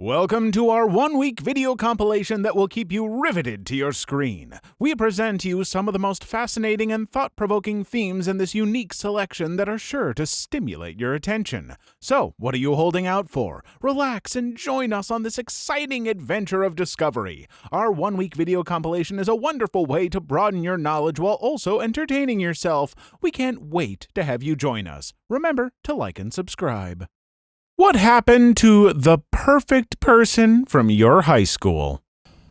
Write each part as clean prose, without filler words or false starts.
Welcome to our one-week video compilation that will keep you riveted to your screen. We present to you some of the most fascinating and thought-provoking themes in this unique selection that are sure to stimulate your attention. So, what are you holding out for? Relax and join us on this exciting adventure of discovery. Our one-week video compilation is a wonderful way to broaden your knowledge while also entertaining yourself. We can't wait to have you join us. Remember to like and subscribe. What happened to the perfect person from your high school?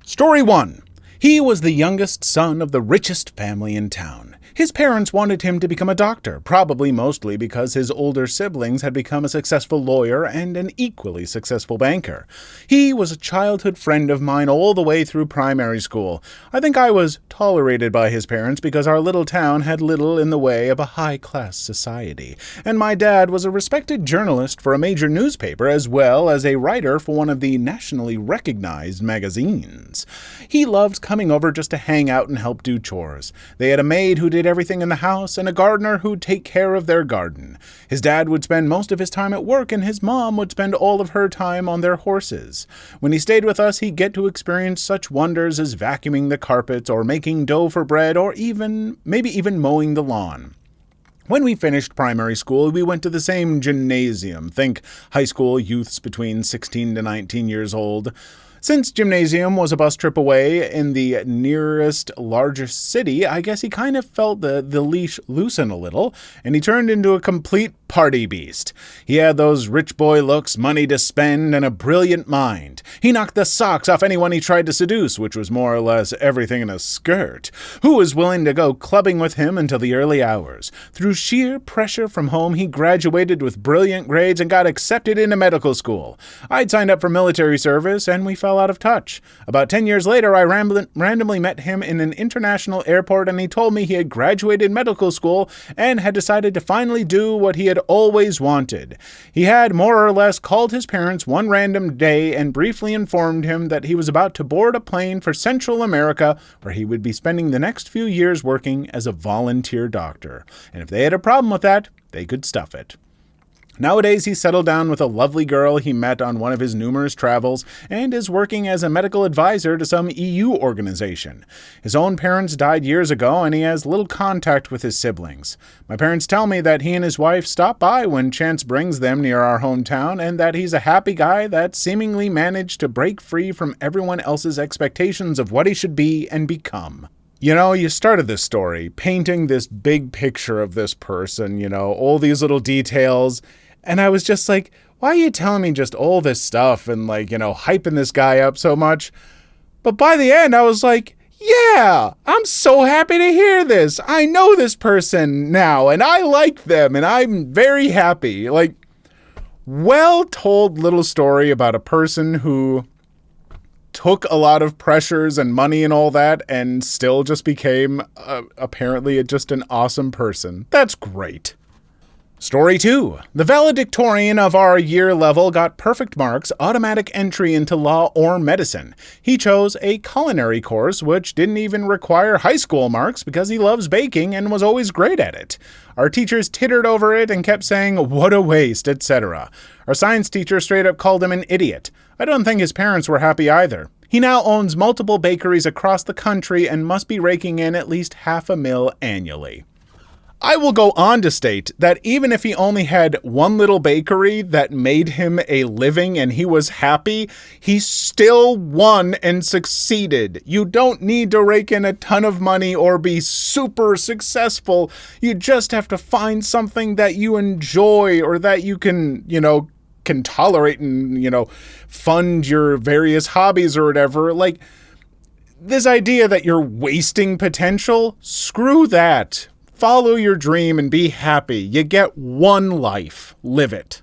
Story 1. He was the youngest son of the richest family in town. His parents wanted him to become a doctor, probably mostly because his older siblings had become a successful lawyer and an equally successful banker. He was a childhood friend of mine all the way through primary school. I think I was tolerated by his parents because our little town had little in the way of a high-class society, and my dad was a respected journalist for a major newspaper as well as a writer for one of the nationally recognized magazines. He loved coming over just to hang out and help do chores. They had a maid who did everything in the house and a gardener who'd take care of their garden. His dad would spend most of his time at work and his mom would spend all of her time on their horses. When he stayed with us, he'd get to experience such wonders as vacuuming the carpets or making dough for bread or maybe even mowing the lawn. When we finished primary school, we went to the same gymnasium. Think high school youths between 16 to 19 years old. Since gymnasium was a bus trip away in the nearest largest city, I guess he kind of felt the leash loosen a little, and he turned into a complete party beast. He had those rich boy looks, money to spend, and a brilliant mind. He knocked the socks off anyone he tried to seduce, which was more or less everything in a skirt. Who was willing to go clubbing with him until the early hours? Through sheer pressure from home, he graduated with brilliant grades and got accepted into medical school. I'd signed up for military service, and we fell out of touch. About 10 years later, I randomly met him in an international airport, and he told me he had graduated medical school and had decided to finally do what he had always wanted. He had more or less called his parents one random day and briefly informed him that he was about to board a plane for Central America, where he would be spending the next few years working as a volunteer doctor. And if they had a problem with that, they could stuff it. Nowadays, he settled down with a lovely girl he met on one of his numerous travels and is working as a medical advisor to some EU organization. His own parents died years ago, and he has little contact with his siblings. My parents tell me that he and his wife stop by when chance brings them near our hometown, and that he's a happy guy that seemingly managed to break free from everyone else's expectations of what he should be and become. You know, you started this story painting this big picture of this person, all these little details. And I was just like, why are you telling me just all this stuff and hyping this guy up so much? But by the end, I was like, yeah, I'm so happy to hear this. I know this person now and I like them and I'm very happy. Well-told little story about a person who took a lot of pressures and money and all that and still just became apparently just an awesome person. That's great. Story 2. The valedictorian of our year level got perfect marks, automatic entry into law or medicine. He chose a culinary course which didn't even require high school marks because he loves baking and was always great at it. Our teachers tittered over it and kept saying, "What a waste," etc. Our science teacher straight up called him an idiot. I don't think his parents were happy either. He now owns multiple bakeries across the country and must be raking in at least $500,000 annually. I will go on to state that even if he only had one little bakery that made him a living and he was happy, he still won and succeeded. You don't need to rake in a ton of money or be super successful. You just have to find something that you enjoy or that you can tolerate and, fund your various hobbies or whatever. This idea that you're wasting potential, screw that. Follow your dream and be happy. You get one life. Live it.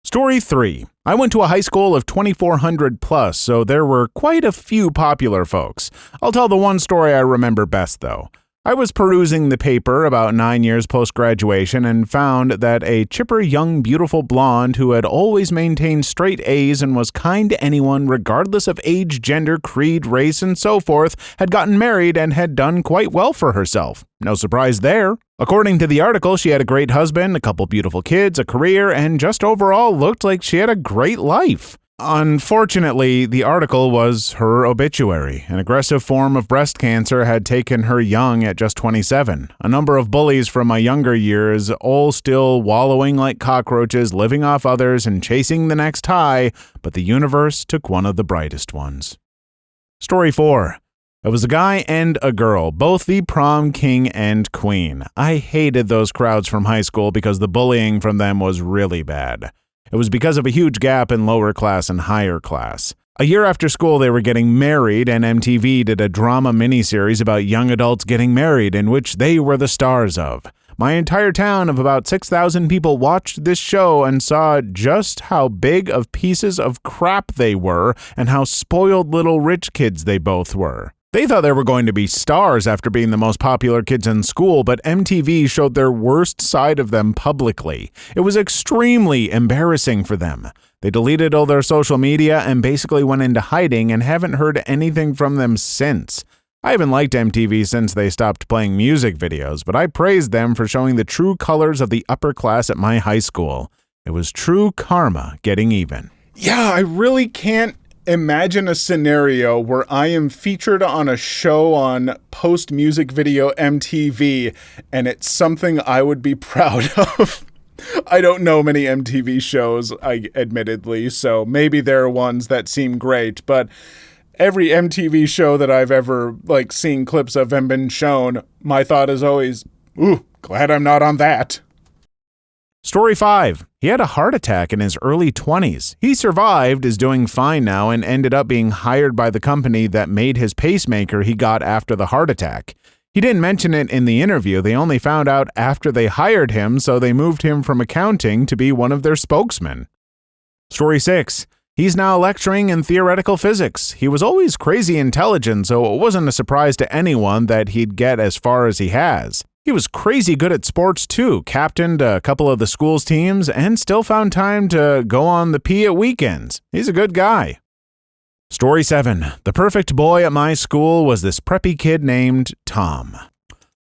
Story 3. I went to a high school of 2,400 plus, so there were quite a few popular folks. I'll tell the one story I remember best, though. I was perusing the paper about 9 years post-graduation and found that a chipper, young, beautiful blonde who had always maintained straight A's and was kind to anyone regardless of age, gender, creed, race, and so forth had gotten married and had done quite well for herself. No surprise there. According to the article, she had a great husband, a couple beautiful kids, a career, and just overall looked like she had a great life. Unfortunately, the article was her obituary. An aggressive form of breast cancer had taken her young at just 27. A number of bullies from my younger years, all still wallowing like cockroaches, living off others and chasing the next high, but the universe took one of the brightest ones. Story 4. It was a guy and a girl, both the prom king and queen. I hated those crowds from high school because the bullying from them was really bad. It was because of a huge gap in lower class and higher class. A year after school, they were getting married, and MTV did a drama miniseries about young adults getting married, in which they were the stars of. My entire town of about 6,000 people watched this show and saw just how big of pieces of crap they were and how spoiled little rich kids they both were. They thought they were going to be stars after being the most popular kids in school, but MTV showed their worst side of them publicly. It was extremely embarrassing for them. They deleted all their social media and basically went into hiding and haven't heard anything from them since. I haven't liked MTV since they stopped playing music videos, but I praised them for showing the true colors of the upper class at my high school. It was true karma getting even. Yeah, I really can't imagine a scenario where I am featured on a show on post-music video MTV, and it's something I would be proud of. I don't know many MTV shows, admittedly, so maybe there are ones that seem great, but every MTV show that I've ever seen clips of and been shown, my thought is always, ooh, glad I'm not on that. Story 5. He had a heart attack in his early 20s. He survived, is doing fine now, and ended up being hired by the company that made his pacemaker he got after the heart attack. He didn't mention it in the interview. They only found out after they hired him, so they moved him from accounting to be one of their spokesmen. Story 6. He's now lecturing in theoretical physics. He was always crazy intelligent, so it wasn't a surprise to anyone that he'd get as far as he has. He was crazy good at sports too, captained a couple of the school's teams, and still found time to go on the P at weekends. He's a good guy. Story 7. The perfect boy at my school was this preppy kid named Tom.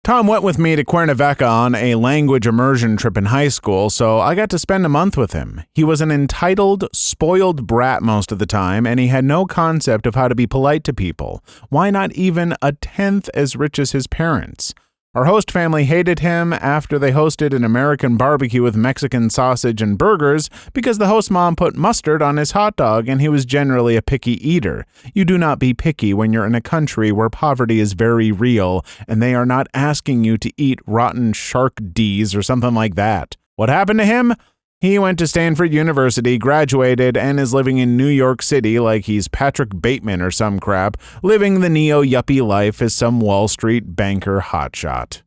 Tom went with me to Cuernavaca on a language immersion trip in high school, so I got to spend a month with him. He was an entitled, spoiled brat most of the time, and he had no concept of how to be polite to people. Why not even a tenth as rich as his parents? Our host family hated him after they hosted an American barbecue with Mexican sausage and burgers because the host mom put mustard on his hot dog and he was generally a picky eater. You do not be picky when you're in a country where poverty is very real and they are not asking you to eat rotten shark D's or something like that. What happened to him? He went to Stanford University, graduated, and is living in New York City like he's Patrick Bateman or some crap, living the neo-yuppie life as some Wall Street banker hotshot.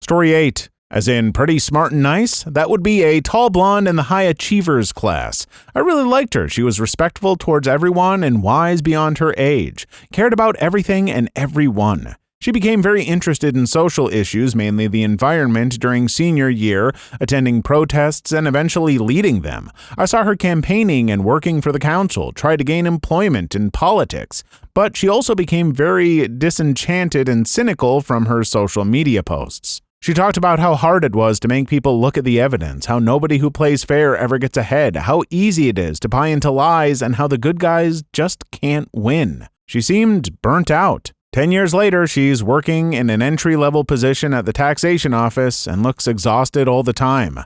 Story 8. As in pretty smart and nice? That would be a tall blonde in the high achievers class. I really liked her. She was respectful towards everyone and wise beyond her age. Cared about everything and everyone. She became very interested in social issues, mainly the environment, during senior year, attending protests and eventually leading them. I saw her campaigning and working for the council, try to gain employment in politics. But she also became very disenchanted and cynical from her social media posts. She talked about how hard it was to make people look at the evidence, how nobody who plays fair ever gets ahead, how easy it is to buy into lies, and how the good guys just can't win. She seemed burnt out. 10 years later, she's working in an entry-level position at the taxation office and looks exhausted all the time.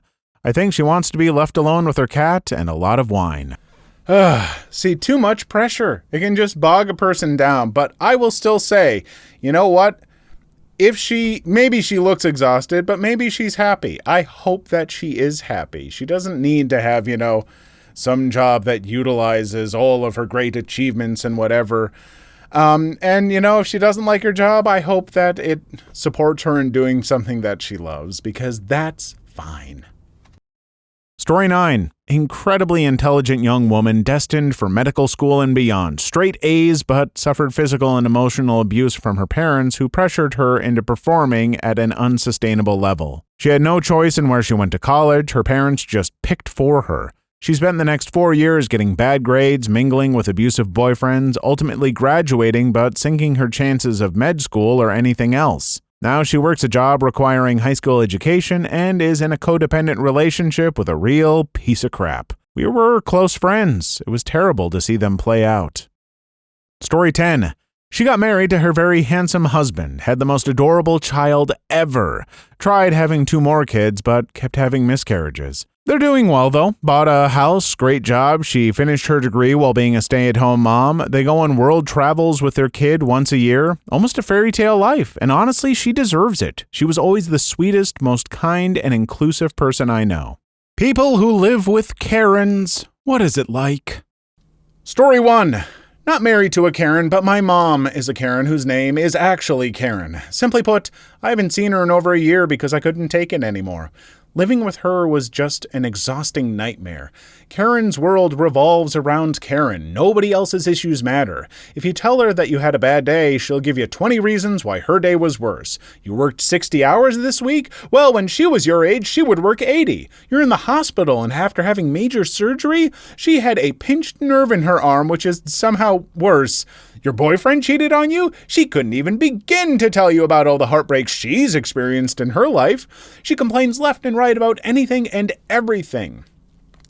I think she wants to be left alone with her cat and a lot of wine. See, too much pressure. It can just bog a person down. But I will still say, you know what? Maybe she looks exhausted, but maybe she's happy. I hope that she is happy. She doesn't need to have, some job that utilizes all of her great achievements and whatever. If she doesn't like her job, I hope that it supports her in doing something that she loves, because that's fine. Story 9. Incredibly intelligent young woman destined for medical school and beyond. Straight A's, but suffered physical and emotional abuse from her parents who pressured her into performing at an unsustainable level. She had no choice in where she went to college. Her parents just picked for her. She spent the next 4 years getting bad grades, mingling with abusive boyfriends, ultimately graduating but sinking her chances of med school or anything else. Now she works a job requiring high school education and is in a codependent relationship with a real piece of crap. We were close friends. It was terrible to see them play out. Story 10. She got married to her very handsome husband, had the most adorable child ever, tried having 2 more kids, but kept having miscarriages. They're doing well, though. Bought a house, great job. She finished her degree while being a stay-at-home mom. They go on world travels with their kid once a year. Almost a fairy tale life, and honestly, she deserves it. She was always the sweetest, most kind, and inclusive person I know. People who live with Karens, what is it like? Story 1. Not married to a Karen, but my mom is a Karen whose name is actually Karen. Simply put, I haven't seen her in over a year because I couldn't take it anymore. Living with her was just an exhausting nightmare. Karen's world revolves around Karen. Nobody else's issues matter. If you tell her that you had a bad day, she'll give you 20 reasons why her day was worse. You worked 60 hours this week? Well, when she was your age, she would work 80. You're in the hospital, and after having major surgery, she had a pinched nerve in her arm, which is somehow worse. Your boyfriend cheated on you? She couldn't even begin to tell you about all the heartbreaks she's experienced in her life. She complains left and right about anything and everything.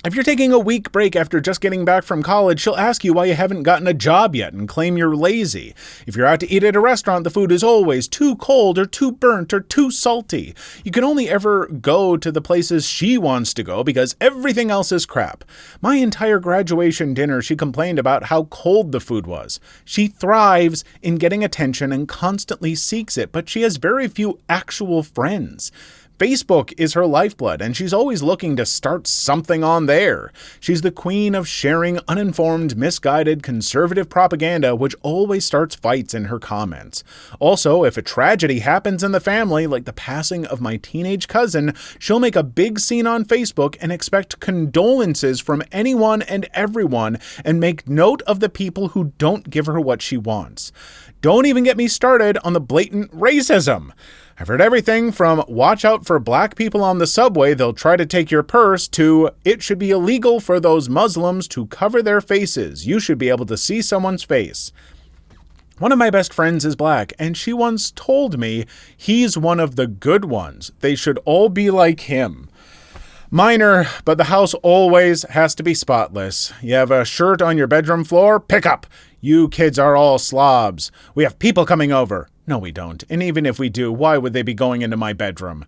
If you're taking a week break after just getting back from college, she'll ask you why you haven't gotten a job yet and claim you're lazy. If you're out to eat at a restaurant, the food is always too cold or too burnt or too salty. You can only ever go to the places she wants to go because everything else is crap. My entire graduation dinner, she complained about how cold the food was. She thrives in getting attention and constantly seeks it, but she has very few actual friends. Facebook is her lifeblood, and she's always looking to start something on there. She's the queen of sharing uninformed, misguided, conservative propaganda, which always starts fights in her comments. Also, if a tragedy happens in the family, like the passing of my teenage cousin, she'll make a big scene on Facebook and expect condolences from anyone and everyone, and make note of the people who don't give her what she wants. Don't even get me started on the blatant racism. I've heard everything from watch out for black people on the subway, they'll try to take your purse, to it should be illegal for those Muslims to cover their faces. You should be able to see someone's face. One of my best friends is black, and she once told me he's one of the good ones. They should all be like him. Minor, but the house always has to be spotless. You have a shirt on your bedroom floor? Pick up! You kids are all slobs. We have people coming over. No, we don't. And even if we do, why would they be going into my bedroom?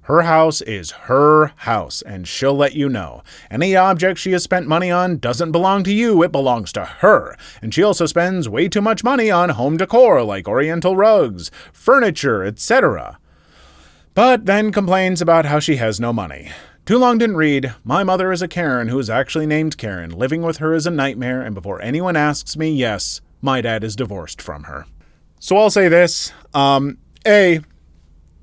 Her house is her house, and she'll let you know. Any object she has spent money on doesn't belong to you, it belongs to her. And she also spends way too much money on home decor, like oriental rugs, furniture, etc. But then complains about how she has no money. Too long didn't read. My mother is a Karen who is actually named Karen. Living with her is a nightmare, and before anyone asks me, yes, my dad is divorced from her. So I'll say this. There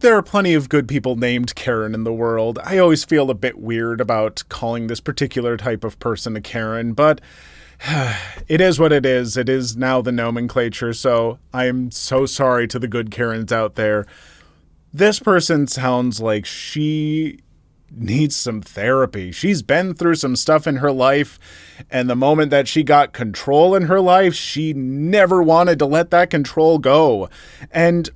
are plenty of good people named Karen in the world. I always feel a bit weird about calling this particular type of person a Karen, but it is what it is. It is now the nomenclature, so I'm so sorry to the good Karens out there. This person sounds like she needs some therapy. She's been through some stuff in her life, and the moment that she got control in her life, she never wanted to let that control go. And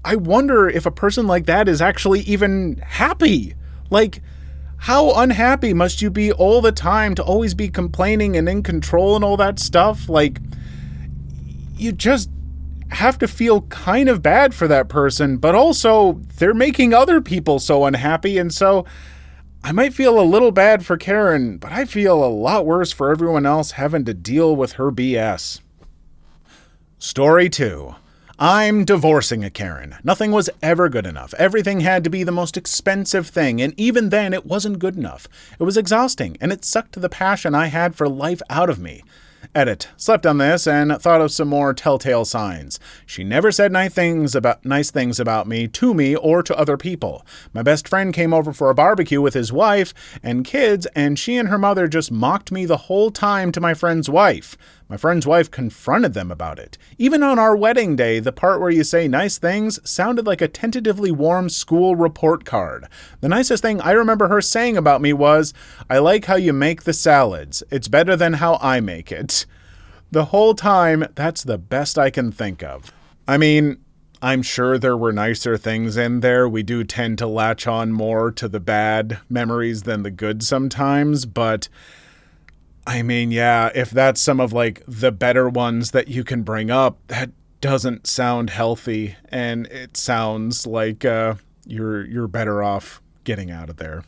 I wonder if a person like that is actually even happy. Like, how unhappy must you be all the time to always be complaining and in control and all that stuff? Like, you just have to feel kind of bad for that person, but also they're making other people so unhappy, and so I might feel a little bad for Karen, but I feel a lot worse for everyone else having to deal with her BS. Story 2. I'm divorcing a Karen. Nothing was ever good enough. Everything had to be the most expensive thing, and even then it wasn't good enough. It was exhausting, and it sucked the passion I had for life out of me. Edit. Slept on this and thought of some more telltale signs. She never said nice things about me, to me, or to other people. My best friend came over for a barbecue with his wife and kids, and she and her mother just mocked me the whole time to my friend's wife. My friend's wife confronted them about it. Even on our wedding day, the part where you say nice things sounded like a tentatively warm school report card. The nicest thing I remember her saying about me was, "I like how you make the salads. It's better than how I make it." The whole time, that's the best I can think of. I mean, I'm sure there were nicer things in there. We do tend to latch on more to the bad memories than the good sometimes, but I mean, yeah, if that's some of like the better ones that you can bring up, that doesn't sound healthy, and it sounds like you're better off getting out of there.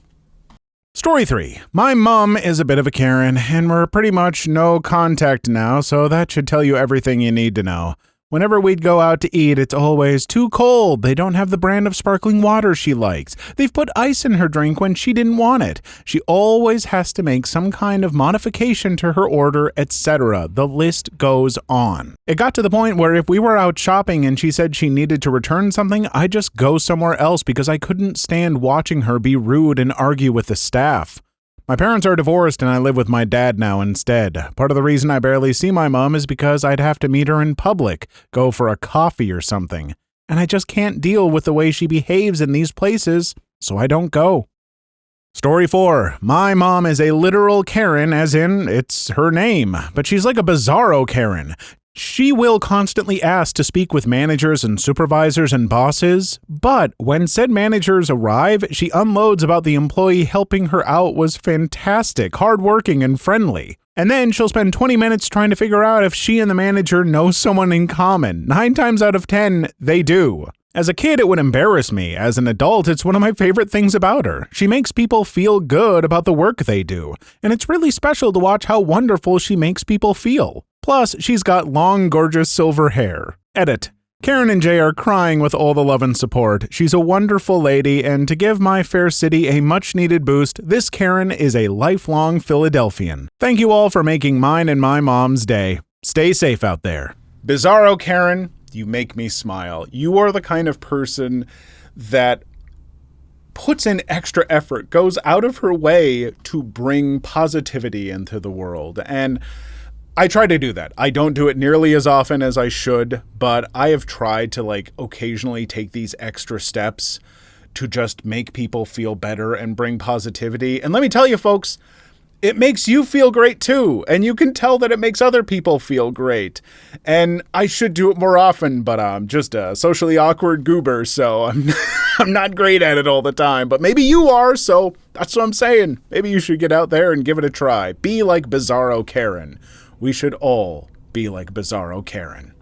Story 3. My mom is a bit of a Karen, and we're pretty much no contact now, so that should tell you everything you need to know. Whenever we'd go out to eat, it's always too cold. They don't have the brand of sparkling water she likes. They've put ice in her drink when she didn't want it. She always has to make some kind of modification to her order, etc. The list goes on. It got to the point where if we were out shopping and she said she needed to return something, I'd just go somewhere else because I couldn't stand watching her be rude and argue with the staff. My parents are divorced and I live with my dad now instead. Part of the reason I barely see my mom is because I'd have to meet her in public, go for a coffee or something. And I just can't deal with the way she behaves in these places, so I don't go. Story 4. My mom is a literal Karen, as in, it's her name, but she's like a bizarro Karen. She will constantly ask to speak with managers and supervisors and bosses, but when said managers arrive, she unloads about the employee helping her out was fantastic, hardworking, and friendly. And then she'll spend 20 minutes trying to figure out if she and the manager know someone in common. 9 times out of 10, they do. As a kid, it would embarrass me. As an adult, it's one of my favorite things about her. She makes people feel good about the work they do, and it's really special to watch how wonderful she makes people feel. Plus, she's got long, gorgeous silver hair. Edit. Karen and Jay are crying with all the love and support. She's a wonderful lady, and to give my fair city a much-needed boost, this Karen is a lifelong Philadelphian. Thank you all for making mine and my mom's day. Stay safe out there. Bizarro Karen, you make me smile. You are the kind of person that puts in extra effort, goes out of her way to bring positivity into the world, and I try to do that. I don't do it nearly as often as I should, but I have tried to occasionally take these extra steps to just make people feel better and bring positivity. And let me tell you, folks, it makes you feel great too. And you can tell that it makes other people feel great. And I should do it more often, but I'm just a socially awkward goober, so I'm not great at it all the time. But maybe you are, so that's what I'm saying. Maybe you should get out there and give it a try. Be like Bizarro Karen. We should all be like Bizarro Karen.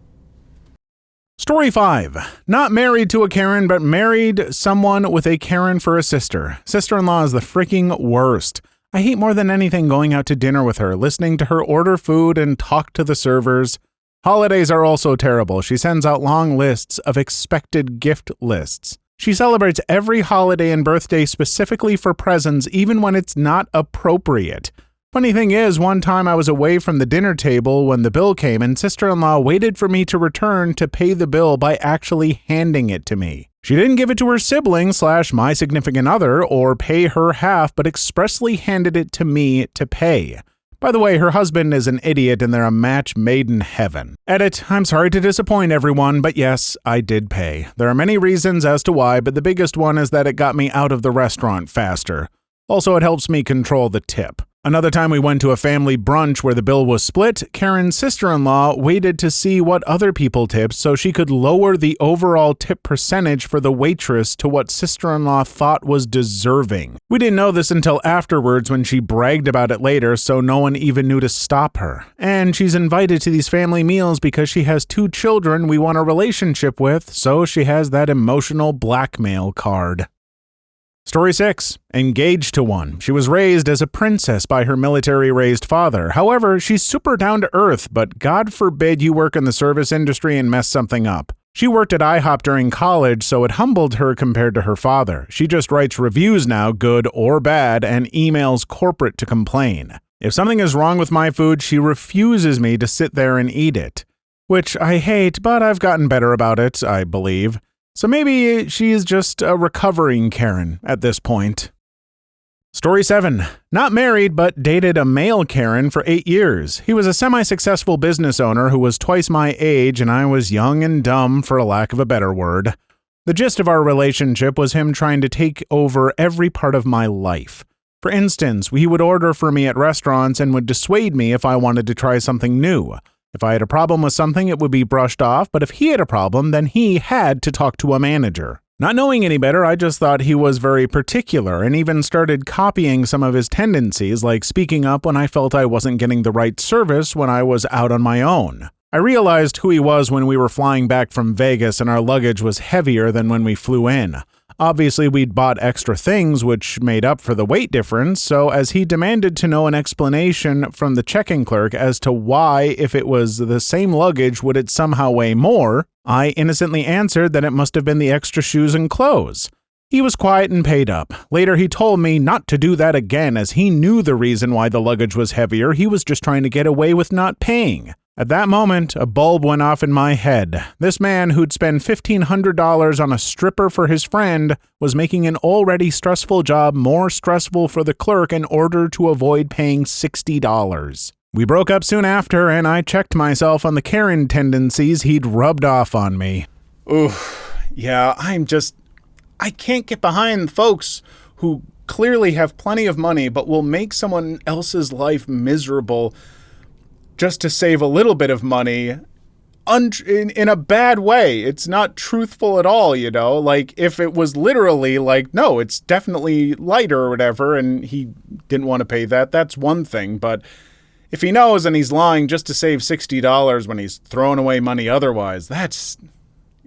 Story 5. Not married to a Karen, but married someone with a Karen for a sister. Sister-in-law is the freaking worst. I hate more than anything going out to dinner with her, listening to her order food and talk to the servers. Holidays are also terrible. She sends out long lists of expected gift lists. She celebrates every holiday and birthday specifically for presents, even when it's not appropriate. Funny thing is, one time I was away from the dinner table when the bill came, and sister-in-law waited for me to return to pay the bill by actually handing it to me. She didn't give it to her sibling / my significant other or pay her half, but expressly handed it to me to pay. By the way, her husband is an idiot and they're a match made in heaven. Edit. I'm sorry to disappoint everyone, but yes, I did pay. There are many reasons as to why, but the biggest one is that it got me out of the restaurant faster. Also, it helps me control the tip. Another time we went to a family brunch where the bill was split, Karen's sister-in-law waited to see what other people tipped so she could lower the overall tip percentage for the waitress to what sister-in-law thought was deserving. We didn't know this until afterwards when she bragged about it later, so no one even knew to stop her. And she's invited to these family meals because she has 2 children we want a relationship with, so she has that emotional blackmail card. Story 6. Engaged to one. She was raised as a princess by her military-raised father. However, she's super down to earth, but God forbid you work in the service industry and mess something up. She worked at IHOP during college, so it humbled her compared to her father. She just writes reviews now, good or bad, and emails corporate to complain. If something is wrong with my food, she refuses me to sit there and eat it. Which I hate, but I've gotten better about it, I believe. So maybe she is just a recovering Karen at this point. Story 7. Not married, but dated a male Karen for 8 years. He was a semi-successful business owner who was twice my age, and I was young and dumb, for a lack of a better word. The gist of our relationship was him trying to take over every part of my life. For instance, he would order for me at restaurants and would dissuade me if I wanted to try something new. If I had a problem with something, it would be brushed off, but if he had a problem, then he had to talk to a manager. Not knowing any better, I just thought he was very particular and even started copying some of his tendencies, like speaking up when I felt I wasn't getting the right service when I was out on my own. I realized who he was when we were flying back from Vegas and our luggage was heavier than when we flew in. Obviously, we'd bought extra things which made up for the weight difference, so as he demanded to know an explanation from the check-in clerk as to why, if it was the same luggage, would it somehow weigh more, I innocently answered that it must have been the extra shoes and clothes. He was quiet and paid up. Later, he told me not to do that again as he knew the reason why the luggage was heavier. He was just trying to get away with not paying. At that moment, a bulb went off in my head. This man who'd spend $1,500 on a stripper for his friend was making an already stressful job more stressful for the clerk in order to avoid paying $60. We broke up soon after, and I checked myself on the Karen tendencies he'd rubbed off on me. Oof, yeah, I can't get behind folks who clearly have plenty of money but will make someone else's life miserable just to save a little bit of money in a bad way. It's not truthful at all, you know? Like, if it was literally like, no, it's definitely lighter or whatever, and he didn't want to pay that, that's one thing. But if he knows and he's lying just to save $60 when he's throwing away money otherwise, that's...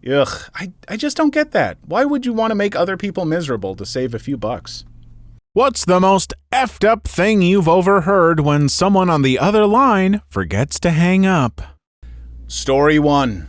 Ugh, I just don't get that. Why would you want to make other people miserable to save a few bucks? What's the most effed up thing you've overheard when someone on the other line forgets to hang up? Story 1.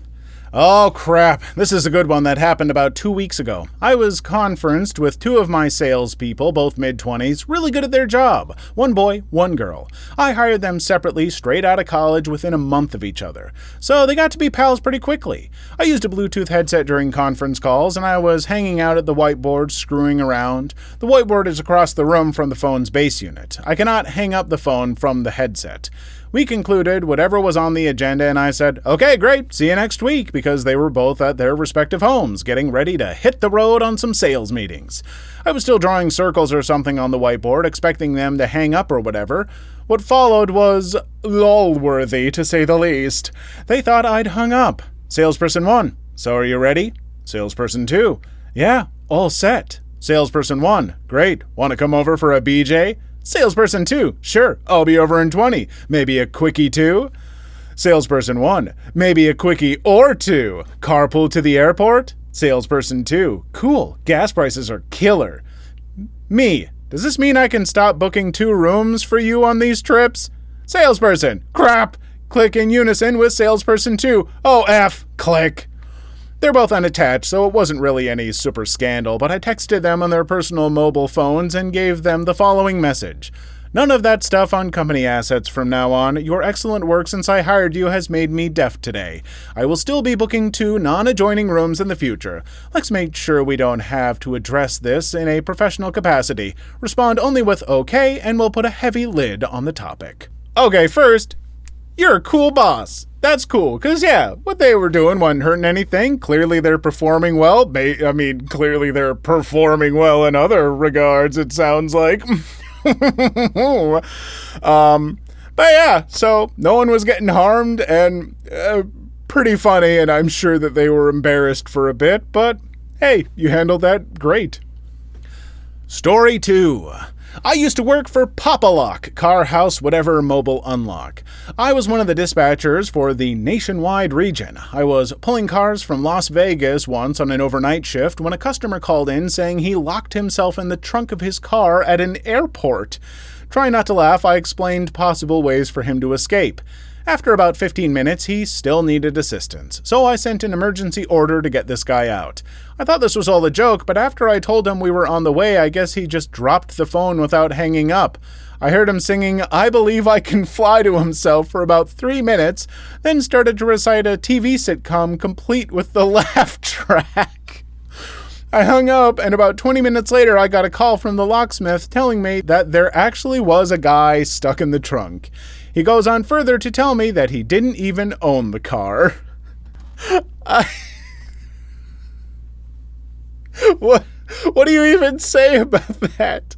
Oh, crap. This is a good one that happened about 2 weeks ago. I was conferenced with 2 of my salespeople, both mid-20s, really good at their job. One boy, one girl. I hired them separately, straight out of college, within a month of each other. So they got to be pals pretty quickly. I used a Bluetooth headset during conference calls, and I was hanging out at the whiteboard, screwing around. The whiteboard is across the room from the phone's base unit. I cannot hang up the phone from the headset. We concluded whatever was on the agenda, and I said, okay, great, see you next week, because they were both at their respective homes, getting ready to hit the road on some sales meetings. I was still drawing circles or something on the whiteboard, expecting them to hang up or whatever. What followed was lol-worthy, to say the least. They thought I'd hung up. Salesperson 1, so are you ready? Salesperson 2, yeah, all set. Salesperson 1, great, want to come over for a BJ? Salesperson 2, sure, I'll be over in 20. Maybe a quickie too? Salesperson 1, maybe a quickie or 2. Carpool to the airport? Salesperson 2, cool, gas prices are killer. Me, does this mean I can stop booking 2 rooms for you on these trips? Salesperson, crap, click in unison with salesperson 2. Oh, F, click. They're both unattached, so it wasn't really any super scandal, but I texted them on their personal mobile phones and gave them the following message. None of that stuff on company assets from now on. Your excellent work since I hired you has made me deaf today. I will still be booking 2 non-adjoining rooms in the future. Let's make sure we don't have to address this in a professional capacity. Respond only with okay, and we'll put a heavy lid on the topic. Okay, first, you're a cool boss. That's cool, because, yeah, what they were doing wasn't hurting anything. Clearly they're performing well. Clearly they're performing well in other regards, it sounds like. But yeah, so no one was getting harmed, and pretty funny, and I'm sure that they were embarrassed for a bit, but hey, you handled that great. Story 2. I used to work for Pop-A-Lock, car, house, whatever, mobile unlock. I was one of the dispatchers for the nationwide region. I was pulling cars from Las Vegas once on an overnight shift when a customer called in saying he locked himself in the trunk of his car at an airport. Trying not to laugh, I explained possible ways for him to escape. After about 15 minutes, he still needed assistance, so I sent an emergency order to get this guy out. I thought this was all a joke, but after I told him we were on the way, I guess he just dropped the phone without hanging up. I heard him singing I Believe I Can Fly to himself for about 3 minutes, then started to recite a TV sitcom complete with the laugh track. I hung up, and about 20 minutes later, I got a call from the locksmith telling me that there actually was a guy stuck in the trunk. He goes on further to tell me that he didn't even own the car. What do you even say about that?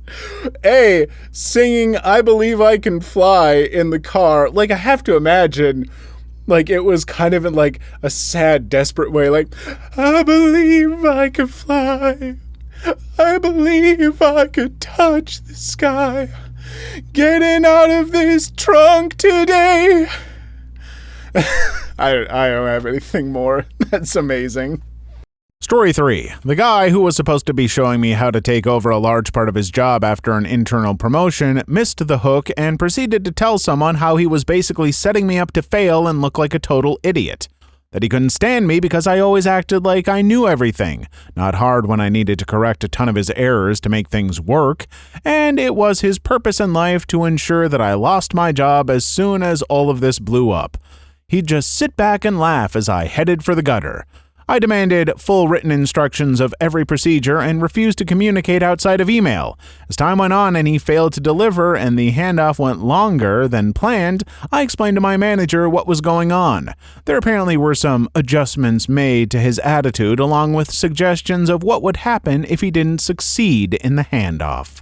A, singing I Believe I Can Fly in the car. Like, I have to imagine Like, it was kind of in, like, a sad, desperate way. Like, I believe I could fly. I believe I could touch the sky. Getting out of this trunk today. I don't have anything more. That's amazing. Story 3. The guy who was supposed to be showing me how to take over a large part of his job after an internal promotion missed the hook and proceeded to tell someone how he was basically setting me up to fail and look like a total idiot. That he couldn't stand me because I always acted like I knew everything, not hard when I needed to correct a ton of his errors to make things work, and it was his purpose in life to ensure that I lost my job as soon as all of this blew up. He'd just sit back and laugh as I headed for the gutter. I demanded full written instructions of every procedure and refused to communicate outside of email. As time went on and he failed to deliver and the handoff went longer than planned, I explained to my manager what was going on. There apparently were some adjustments made to his attitude along with suggestions of what would happen if he didn't succeed in the handoff.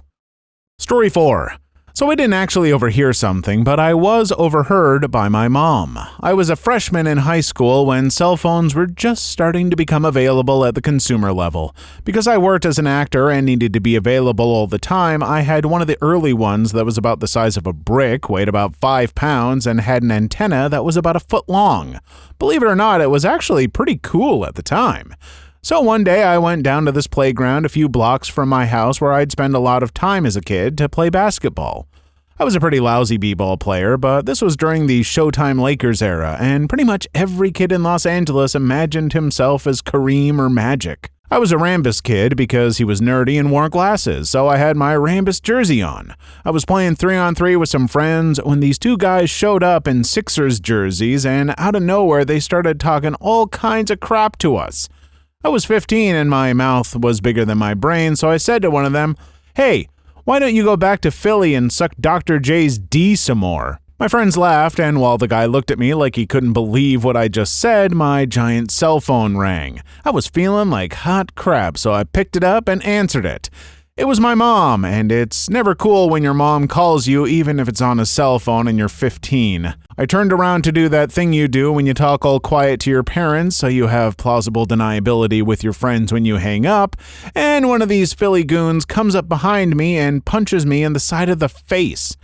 Story 4. So I didn't actually overhear something, but I was overheard by my mom. I was a freshman in high school when cell phones were just starting to become available at the consumer level. Because I worked as an actor and needed to be available all the time, I had one of the early ones that was about the size of a brick, weighed about 5 pounds, and had an antenna that was about a foot long. Believe it or not, it was actually pretty cool at the time. So one day I went down to this playground a few blocks from my house where I'd spend a lot of time as a kid to play basketball. I was a pretty lousy b-ball player, but this was during the Showtime Lakers era, and pretty much every kid in Los Angeles imagined himself as Kareem or Magic. I was a Rambus kid because he was nerdy and wore glasses, so I had my Rambus jersey on. I was playing 3-on-3 with some friends when these two guys showed up in Sixers jerseys, and out of nowhere they started talking all kinds of crap to us. I was 15 and my mouth was bigger than my brain, so I said to one of them, "Hey, why don't you go back to Philly and suck Dr. J's D some more?" My friends laughed, and while the guy looked at me like he couldn't believe what I just said, my giant cell phone rang. I was feeling like hot crap, so I picked it up and answered it. It was my mom, and it's never cool when your mom calls you even if it's on a cell phone and you're 15. I turned around to do that thing you do when you talk all quiet to your parents so you have plausible deniability with your friends when you hang up, and one of these Philly goons comes up behind me and punches me in the side of the face.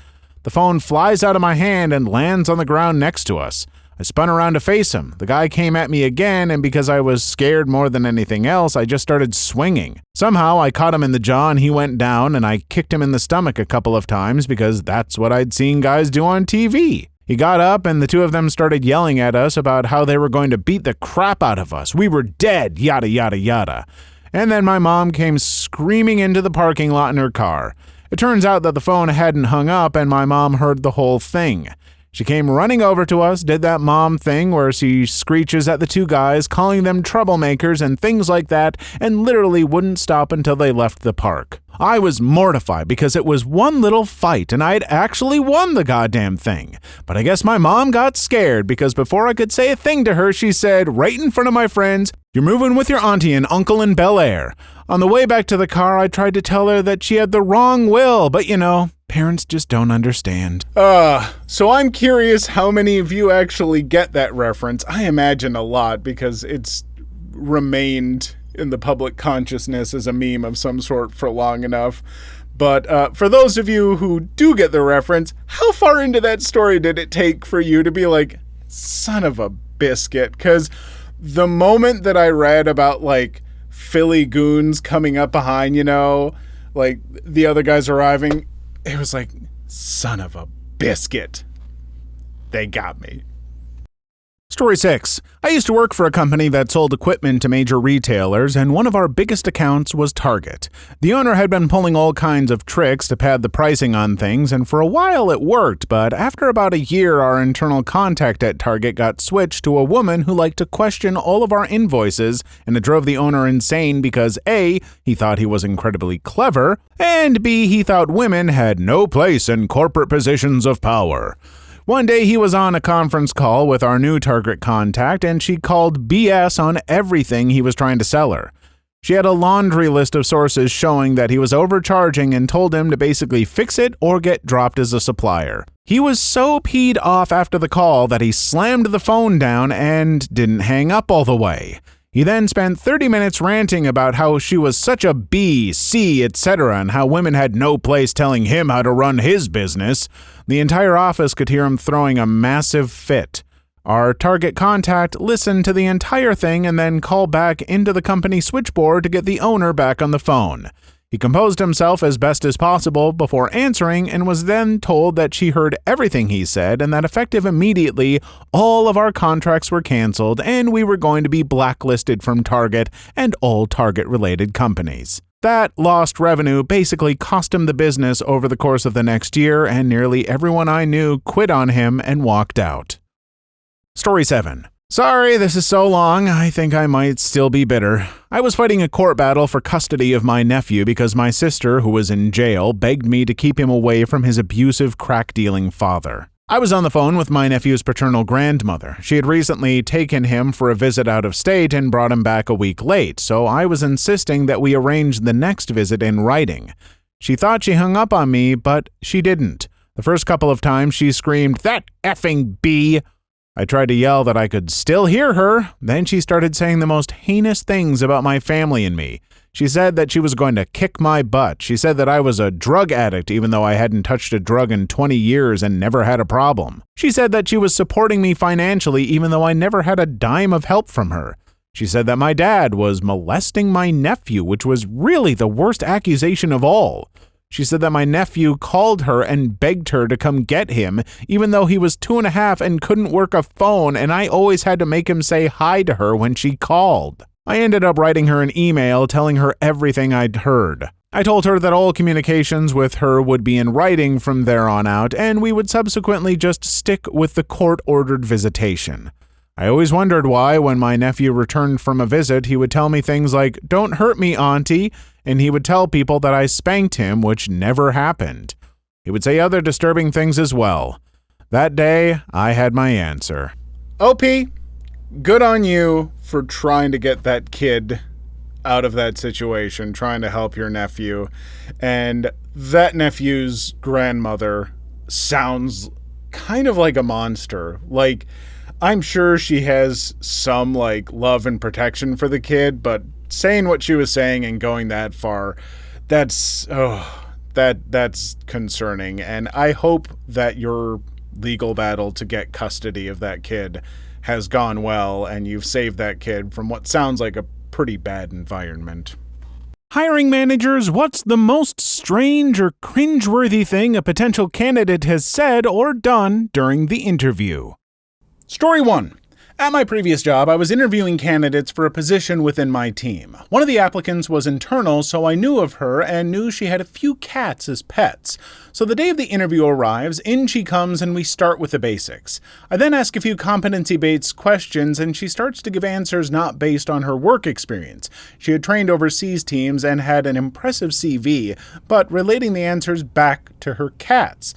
The phone flies out of my hand and lands on the ground next to us. I spun around to face him. The guy came at me again, and because I was scared more than anything else, I just started swinging. Somehow, I caught him in the jaw and he went down, and I kicked him in the stomach a couple of times because that's what I'd seen guys do on TV. He got up, and the two of them started yelling at us about how they were going to beat the crap out of us. We were dead, yada, yada, yada. And then my mom came screaming into the parking lot in her car. It turns out that the phone hadn't hung up, and my mom heard the whole thing. She came running over to us, did that mom thing where she screeches at the two guys, calling them troublemakers and things like that, and literally wouldn't stop until they left the park. I was mortified because it was one little fight and I'd actually won the goddamn thing. But I guess my mom got scared because before I could say a thing to her, she said, right in front of my friends, "You're moving with your auntie and uncle in Bel Air." On the way back to the car, I tried to tell her that she had the wrong will, but you know, parents just don't understand. So I'm curious how many of you actually get that reference. I imagine a lot because it's remained in the public consciousness as a meme of some sort for long enough. But for those of you who do get the reference, how far into that story did it take for you to be like, son of a biscuit? Because the moment that I read about, like, Philly goons coming up behind, you know, like, the other guys arriving, it was like, son of a biscuit. They got me. Story 6. I used to work for a company that sold equipment to major retailers, and one of our biggest accounts was Target. The owner had been pulling all kinds of tricks to pad the pricing on things, and for a while it worked, but after about a year, our internal contact at Target got switched to a woman who liked to question all of our invoices, and it drove the owner insane because A, he thought he was incredibly clever, and B, he thought women had no place in corporate positions of power. One day he was on a conference call with our new Target contact, and she called BS on everything he was trying to sell her. She had a laundry list of sources showing that he was overcharging and told him to basically fix it or get dropped as a supplier. He was so peed off after the call that he slammed the phone down and didn't hang up all the way. He then spent 30 minutes ranting about how she was such a B, C, etc., and how women had no place telling him how to run his business. The entire office could hear him throwing a massive fit. Our target contact listened to the entire thing and then called back into the company switchboard to get the owner back on the phone. He composed himself as best as possible before answering and was then told that she heard everything he said and that effective immediately, all of our contracts were canceled and we were going to be blacklisted from Target and all Target-related companies. That lost revenue basically cost him the business over the course of the next year, and nearly everyone I knew quit on him and walked out. Story 7. Sorry, this is so long. I think I might still be bitter. I was fighting a court battle for custody of my nephew because my sister, who was in jail, begged me to keep him away from his abusive, crack-dealing father. I was on the phone with my nephew's paternal grandmother. She had recently taken him for a visit out of state and brought him back a week late, so I was insisting that we arrange the next visit in writing. She thought she hung up on me, but she didn't. The first couple of times she screamed, "That effing bee!" I tried to yell that I could still hear her. Then she started saying the most heinous things about my family and me. She said that she was going to kick my butt. She said that I was a drug addict even though I hadn't touched a drug in 20 years and never had a problem. She said that she was supporting me financially even though I never had a dime of help from her. She said that my dad was molesting my nephew, which was really the worst accusation of all. She said that my nephew called her and begged her to come get him, even though he was 2.5 and couldn't work a phone, and I always had to make him say hi to her when she called. I ended up writing her an email telling her everything I'd heard. I told her that all communications with her would be in writing from there on out, and we would subsequently just stick with the court-ordered visitation. I always wondered why, when my nephew returned from a visit, he would tell me things like, "Don't hurt me, Auntie," and he would tell people that I spanked him, which never happened. He would say other disturbing things as well. That day, I had my answer. OP, good on you for trying to get that kid out of that situation, trying to help your nephew. And that nephew's grandmother sounds kind of like a monster. Like, I'm sure she has some, love and protection for the kid, but saying what she was saying and going that far, that's concerning. And I hope that your legal battle to get custody of that kid has gone well and you've saved that kid from what sounds like a pretty bad environment. Hiring managers, what's the most strange or cringeworthy thing a potential candidate has said or done during the interview? Story 1. At my previous job, I was interviewing candidates for a position within my team. One of the applicants was internal, so I knew of her and knew she had a few cats as pets. So the day of the interview arrives, in she comes, and we start with the basics. I then ask a few competency-based questions, and she starts to give answers not based on her work experience. She had trained overseas teams and had an impressive CV, but relating the answers back to her cats.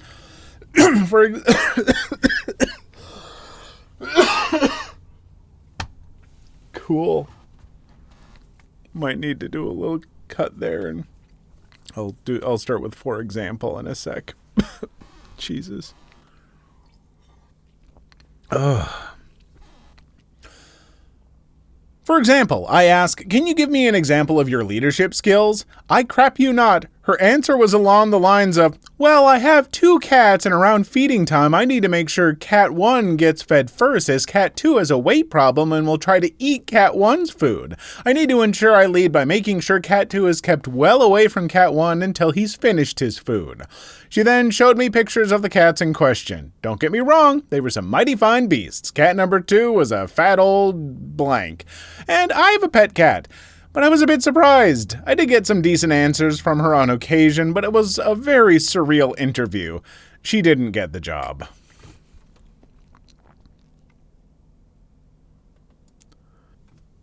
Cool. Might need to do a little cut there, and I'll start with for example in a sec. Jesus. Ugh. For example, I ask, "Can you give me an example of your leadership skills?" I crap you not. Her answer was along the lines of, "Well, I have 2 cats, and around feeding time, I need to make sure cat 1 gets fed first, as cat 2 has a weight problem and will try to eat cat 1's food. I need to ensure I lead by making sure cat 2 is kept well away from cat 1 until he's finished his food." She then showed me pictures of the cats in question. Don't get me wrong, they were some mighty fine beasts. Cat number 2 was a fat old blank. And I have a pet cat. But I was a bit surprised. I did get some decent answers from her on occasion, but it was a very surreal interview. She didn't get the job.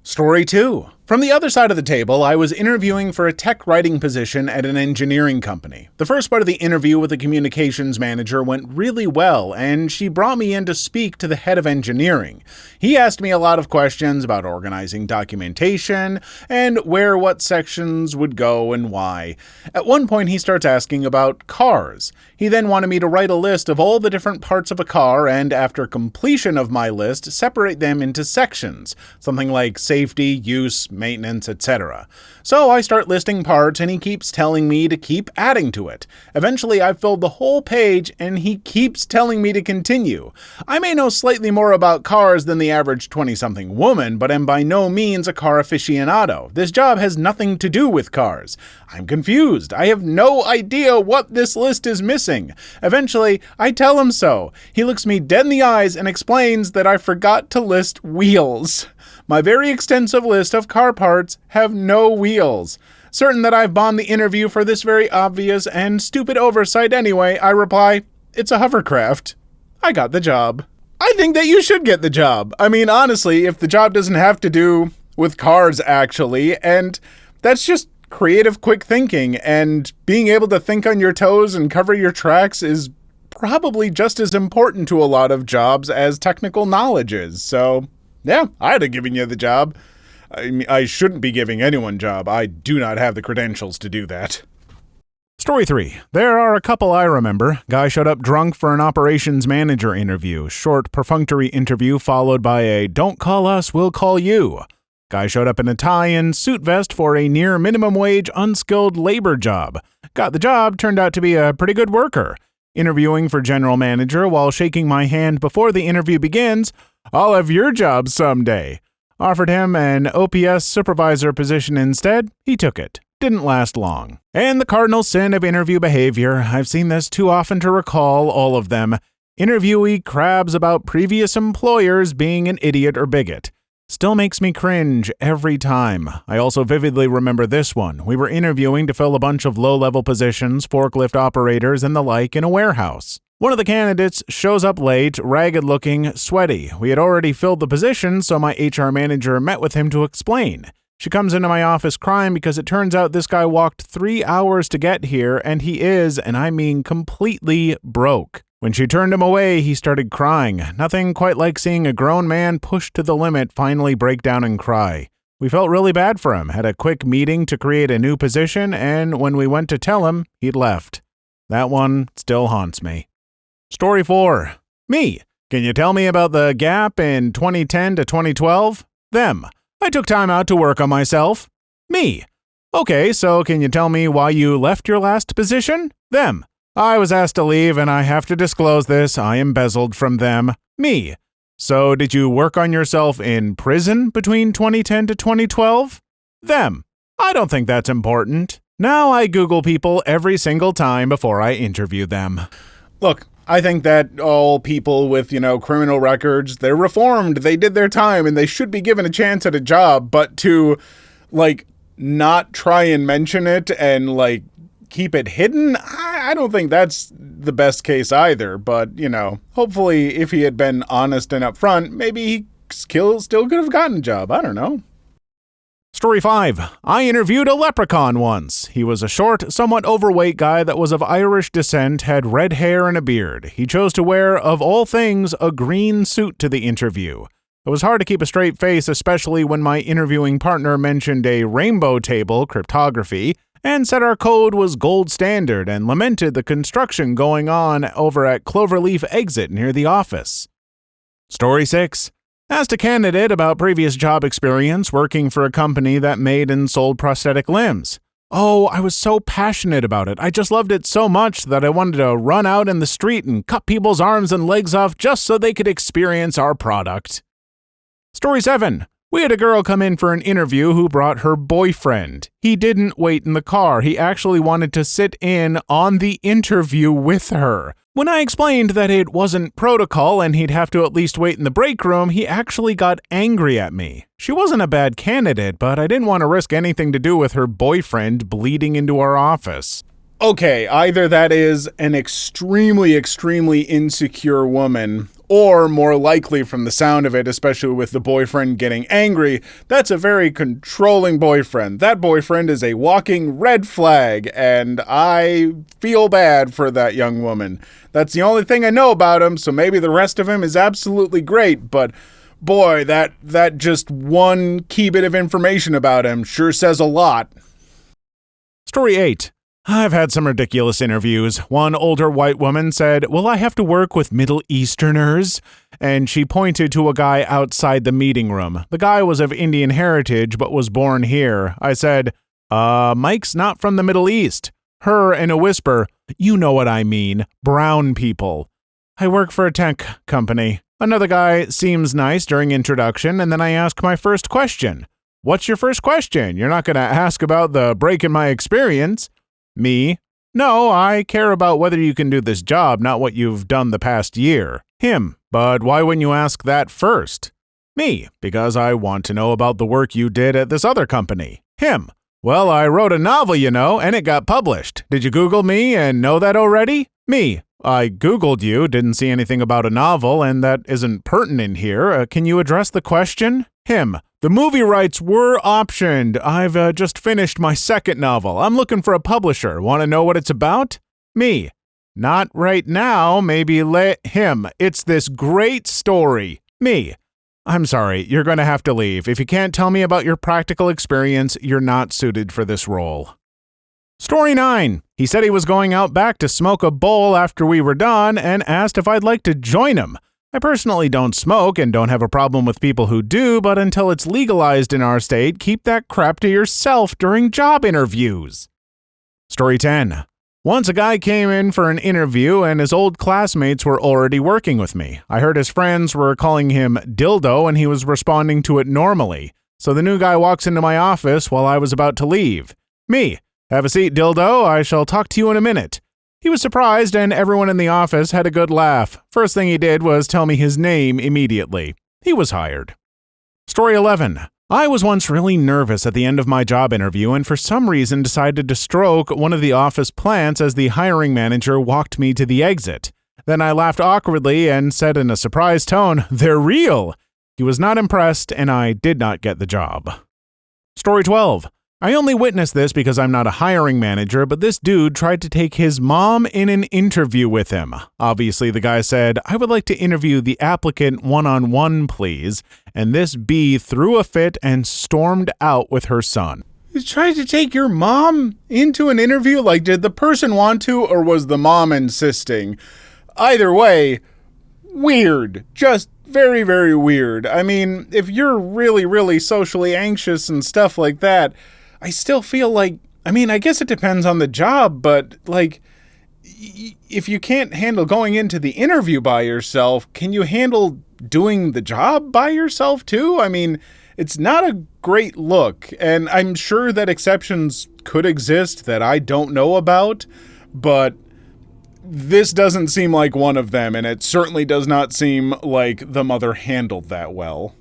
Story 2. From the other side of the table, I was interviewing for a tech writing position at an engineering company. The first part of the interview with the communications manager went really well, and she brought me in to speak to the head of engineering. He asked me a lot of questions about organizing documentation and where what sections would go and why. At one point, he starts asking about cars. He then wanted me to write a list of all the different parts of a car and, after completion of my list, separate them into sections, something like safety, use, maintenance, etc. So I start listing parts and he keeps telling me to keep adding to it. Eventually I've filled the whole page and he keeps telling me to continue. I may know slightly more about cars than the average 20-something woman, but am by no means a car aficionado. This job has nothing to do with cars. I'm confused. I have no idea what this list is missing. Eventually, I tell him so. He looks me dead in the eyes and explains that I forgot to list wheels. My very extensive list of car parts have no wheels. Certain that I've bombed the interview for this very obvious and stupid oversight anyway, I reply, "It's a hovercraft." I got the job. I think that you should get the job. I mean, honestly, if the job doesn't have to do with cars, actually, and that's just creative, quick thinking, and being able to think on your toes and cover your tracks is probably just as important to a lot of jobs as technical knowledge is, so yeah, I'd have given you the job. I mean, I shouldn't be giving anyone a job. I do not have the credentials to do that. Story 3. There are a couple I remember. Guy showed up drunk for an operations manager interview. Short, perfunctory interview followed by a "don't call us, we'll call you." Guy showed up in a tie and suit vest for a near minimum wage unskilled labor job. Got the job, turned out to be a pretty good worker. Interviewing for general manager while shaking my hand before the interview begins. "I'll have your job someday." Offered him an OPS supervisor position instead. He took it. Didn't last long. And the cardinal sin of interview behavior. I've seen this too often to recall all of them. Interviewee crabs about previous employers being an idiot or bigot. Still makes me cringe every time. I also vividly remember this one. We were interviewing to fill a bunch of low-level positions, forklift operators and the like, in a warehouse. One of the candidates shows up late, ragged-looking, sweaty. We had already filled the position, so my HR manager met with him to explain. She comes into my office crying because it turns out this guy walked 3 hours to get here, and he is, and I mean completely broke. When she turned him away, he started crying. Nothing quite like seeing a grown man pushed to the limit finally break down and cry. We felt really bad for him, had a quick meeting to create a new position, and when we went to tell him, he'd left. That one still haunts me. Story 4. Me. Can you tell me about the gap in 2010 to 2012? Them. I took time out to work on myself. Me. Okay, so can you tell me why you left your last position? Them. I was asked to leave and I have to disclose this. I embezzled from them. Me. So did you work on yourself in prison between 2010 to 2012? Them. I don't think that's important. Now I Google people every single time before I interview them. Look, I think that all people with, criminal records, they're reformed, they did their time, and they should be given a chance at a job, but to, not try and mention it and, keep it hidden, I don't think that's the best case either, but, hopefully if he had been honest and upfront, maybe he still could have gotten a job, I don't know. Story 5. I interviewed a leprechaun once. He was a short, somewhat overweight guy that was of Irish descent, had red hair and a beard. He chose to wear, of all things, a green suit to the interview. It was hard to keep a straight face, especially when my interviewing partner mentioned a rainbow table, cryptography, and said our code was gold standard and lamented the construction going on over at Cloverleaf Exit near the office. Story 6. Asked a candidate about previous job experience working for a company that made and sold prosthetic limbs. Oh, I was so passionate about it. I just loved it so much that I wanted to run out in the street and cut people's arms and legs off just so they could experience our product. Story 7. We had a girl come in for an interview who brought her boyfriend. He didn't wait in the car. He actually wanted to sit in on the interview with her. When I explained that it wasn't protocol and he'd have to at least wait in the break room, he actually got angry at me. She wasn't a bad candidate, but I didn't want to risk anything to do with her boyfriend bleeding into our office. Okay, either that is an extremely, extremely insecure woman, Or, more likely from the sound of it, especially with the boyfriend getting angry, that's a very controlling boyfriend. That boyfriend is a walking red flag, and I feel bad for that young woman. That's the only thing I know about him, so maybe the rest of him is absolutely great, but boy, that just one key bit of information about him sure says a lot. Story 8. I've had some ridiculous interviews. One older white woman said, "Will I have to work with Middle Easterners?" And she pointed to a guy outside the meeting room. The guy was of Indian heritage but was born here. I said, Mike's not from the Middle East. Her, in a whisper, "You know what I mean. Brown people." I work for a tech company. Another guy seems nice during introduction, and then I ask my first question. "What's your first question? You're not going to ask about the break in my experience." Me: "No, I care about whether you can do this job, not what you've done the past year." Him: "But why wouldn't you ask that first?" Me: "Because I want to know about the work you did at this other company." Him: "Well, I wrote a novel, you know, and it got published. Did you Google me and know that already?" Me: "I Googled you, didn't see anything about a novel, and that isn't pertinent here. Can you address the question?" Him: "The movie rights were optioned. I've just finished my second novel. I'm looking for a publisher. Want to know what it's about?" Me: "Not right now. Maybe him. It's this great story." Me: "I'm sorry. You're going to have to leave. If you can't tell me about your practical experience, you're not suited for this role." Story 9. He said he was going out back to smoke a bowl after we were done and asked if I'd like to join him. I personally don't smoke and don't have a problem with people who do, but until it's legalized in our state, keep that crap to yourself during job interviews. Story 10. Once a guy came in for an interview and his old classmates were already working with me. I heard his friends were calling him Dildo and he was responding to it normally. So the new guy walks into my office while I was about to leave. Me: "Have a seat, Dildo. I shall talk to you in a minute." He was surprised and everyone in the office had a good laugh. First thing he did was tell me his name immediately. He was hired. Story 11. I was once really nervous at the end of my job interview and for some reason decided to stroke one of the office plants as the hiring manager walked me to the exit. Then I laughed awkwardly and said in a surprised tone, "They're real." He was not impressed and I did not get the job. Story 12. I only witnessed this because I'm not a hiring manager, but this dude tried to take his mom in an interview with him. Obviously, the guy said, "I would like to interview the applicant one-on-one, please." And this bee threw a fit and stormed out with her son. You tried to take your mom into an interview? Like, did the person want to, or was the mom insisting? Either way, weird. Just very, very weird. I mean, if you're really, really socially anxious and stuff like that, I still feel like, I mean, I guess it depends on the job, but like, if you can't handle going into the interview by yourself, can you handle doing the job by yourself too? I mean, it's not a great look, and I'm sure that exceptions could exist that I don't know about, but this doesn't seem like one of them, and it certainly does not seem like the mother handled that well.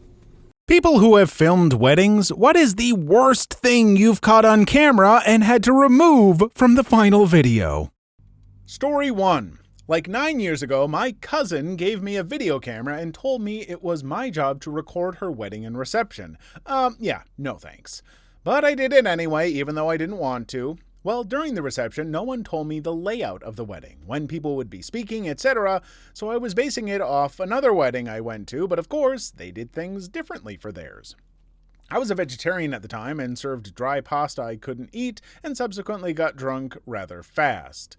People who have filmed weddings, what is the worst thing you've caught on camera and had to remove from the final video? Story 1. Like 9 years ago, my cousin gave me a video camera and told me it was my job to record her wedding and reception. Yeah, no thanks. But I did it anyway, even though I didn't want to. Well, during the reception, no one told me the layout of the wedding, when people would be speaking, etc., so I was basing it off another wedding I went to, but of course, they did things differently for theirs. I was a vegetarian at the time and served dry pasta I couldn't eat, and subsequently got drunk rather fast.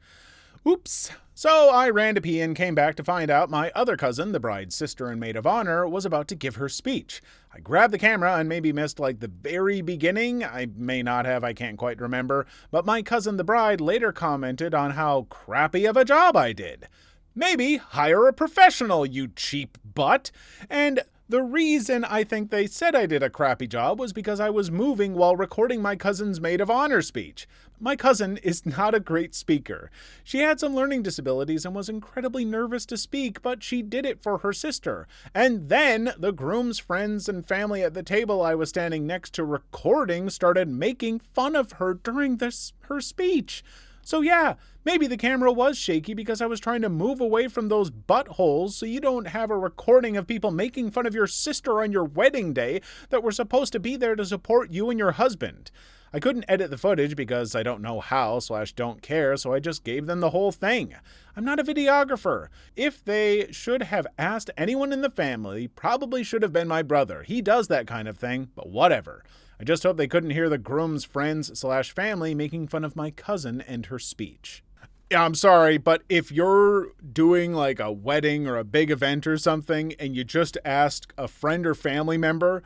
Oops. So I ran to pee and came back to find out my other cousin, the bride's sister and maid of honor, was about to give her speech. I grabbed the camera and maybe missed like the very beginning. I may not have, I can't quite remember. But my cousin, the bride, later commented on how crappy of a job I did. Maybe hire a professional, you cheap butt. And the reason I think they said I did a crappy job was because I was moving while recording my cousin's maid of honor speech. My cousin is not a great speaker. She had some learning disabilities and was incredibly nervous to speak, but she did it for her sister. And then the groom's friends and family at the table I was standing next to recording started making fun of her during her speech. So yeah, maybe the camera was shaky because I was trying to move away from those buttholes so you don't have a recording of people making fun of your sister on your wedding day that were supposed to be there to support you and your husband. I couldn't edit the footage because I don't know how/don't care, so I just gave them the whole thing. I'm not a videographer. If they should have asked anyone in the family, probably should have been my brother. He does that kind of thing, but whatever. I just hope they couldn't hear the groom's friends/family making fun of my cousin and her speech. Yeah, I'm sorry, but if you're doing like a wedding or a big event or something and you just ask a friend or family member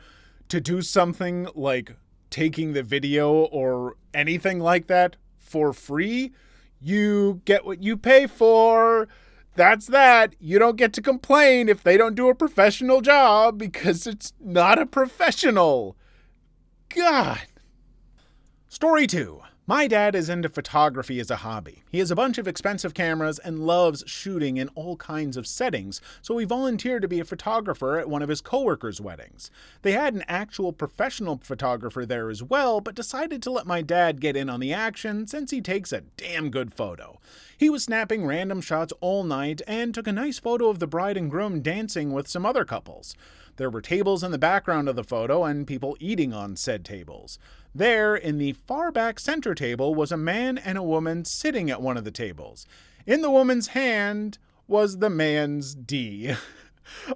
to do something like taking the video or anything like that for free, you get what you pay for. That's that. You don't get to complain if they don't do a professional job because it's not a professional. God. Story 2. My dad is into photography as a hobby. He has a bunch of expensive cameras and loves shooting in all kinds of settings, so he volunteered to be a photographer at one of his coworkers' weddings. They had an actual professional photographer there as well, but decided to let my dad get in on the action since he takes a damn good photo. He was snapping random shots all night and took a nice photo of the bride and groom dancing with some other couples. There were tables in the background of the photo and people eating on said tables. There, in the far back center table, was a man and a woman sitting at one of the tables. In the woman's hand was the man's D.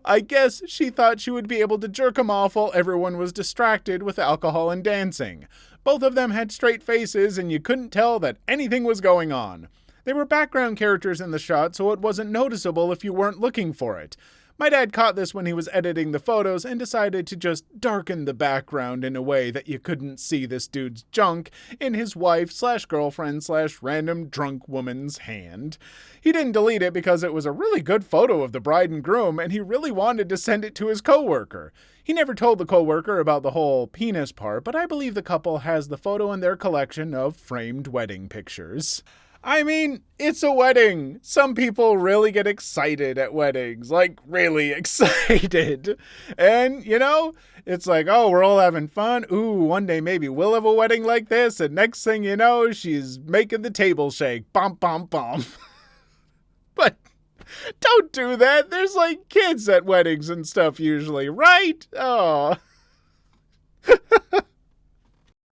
I guess she thought she would be able to jerk him off while everyone was distracted with alcohol and dancing. Both of them had straight faces and you couldn't tell that anything was going on. They were background characters in the shot, so it wasn't noticeable if you weren't looking for it. My dad caught this when he was editing the photos and decided to just darken the background in a way that you couldn't see this dude's junk in his wife/girlfriend/random drunk woman's hand. He didn't delete it because it was a really good photo of the bride and groom and he really wanted to send it to his coworker. He never told the coworker about the whole penis part, but I believe the couple has the photo in their collection of framed wedding pictures. I mean, it's a wedding. Some people really get excited at weddings, like really excited. And, you know, it's like, oh, we're all having fun. Ooh, one day maybe we'll have a wedding like this. And next thing you know, she's making the table shake. Bum, bum, bum. But don't do that. There's like kids at weddings and stuff usually, right? Oh.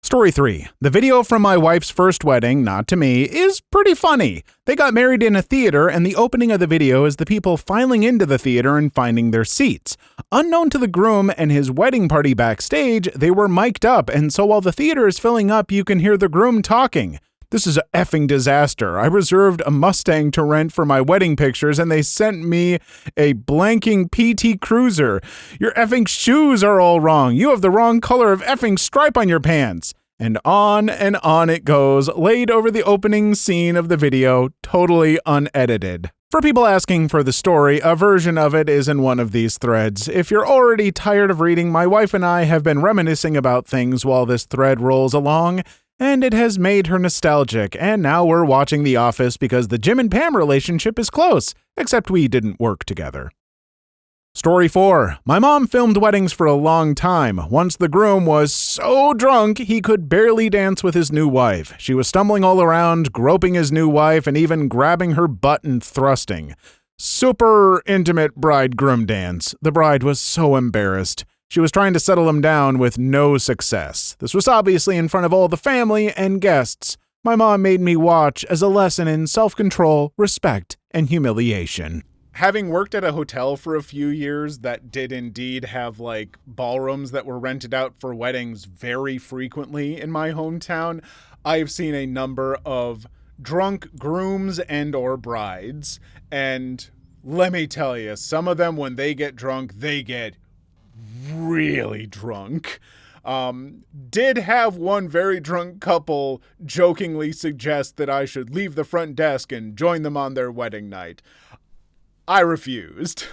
Story 3. The video from my wife's first wedding, not to me, is pretty funny. They got married in a theater, and the opening of the video is the people filing into the theater and finding their seats. Unknown to the groom and his wedding party backstage, they were mic'd up, and so while the theater is filling up, you can hear the groom talking. This is an effing disaster. I reserved a Mustang to rent for my wedding pictures, and they sent me a blanking PT Cruiser. Your effing shoes are all wrong. You have the wrong color of effing stripe on your pants. And on it goes, laid over the opening scene of the video, totally unedited. For people asking for the story, a version of it is in one of these threads. If you're already tired of reading, my wife and I have been reminiscing about things while this thread rolls along, and it has made her nostalgic, and now we're watching The Office because the Jim and Pam relationship is close, except we didn't work together. Story 4. My mom filmed weddings for a long time. Once the groom was so drunk he could barely dance with his new wife. She was stumbling all around, groping his new wife, and even grabbing her butt and thrusting. Super intimate bride-groom dance. The bride was so embarrassed. She was trying to settle him down with no success. This was obviously in front of all the family and guests. My mom made me watch as a lesson in self-control, respect, and humiliation. Having worked at a hotel for a few years that did indeed have like ballrooms that were rented out for weddings very frequently in my hometown, I've seen a number of drunk grooms and or brides. And let me tell you, some of them, when they get drunk, they get really drunk. Did have one very drunk couple jokingly suggest that I should leave the front desk and join them on their wedding night. I refused.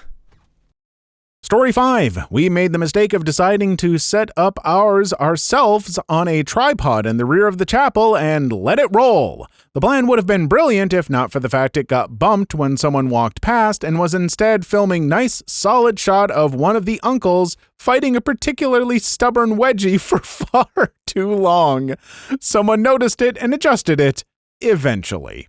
Story 5. We made the mistake of deciding to set up ours ourselves on a tripod in the rear of the chapel and let it roll. The plan would have been brilliant if not for the fact it got bumped when someone walked past and was instead filming nice solid shot of one of the uncles fighting a particularly stubborn wedgie for far too long. Someone noticed it and adjusted it eventually.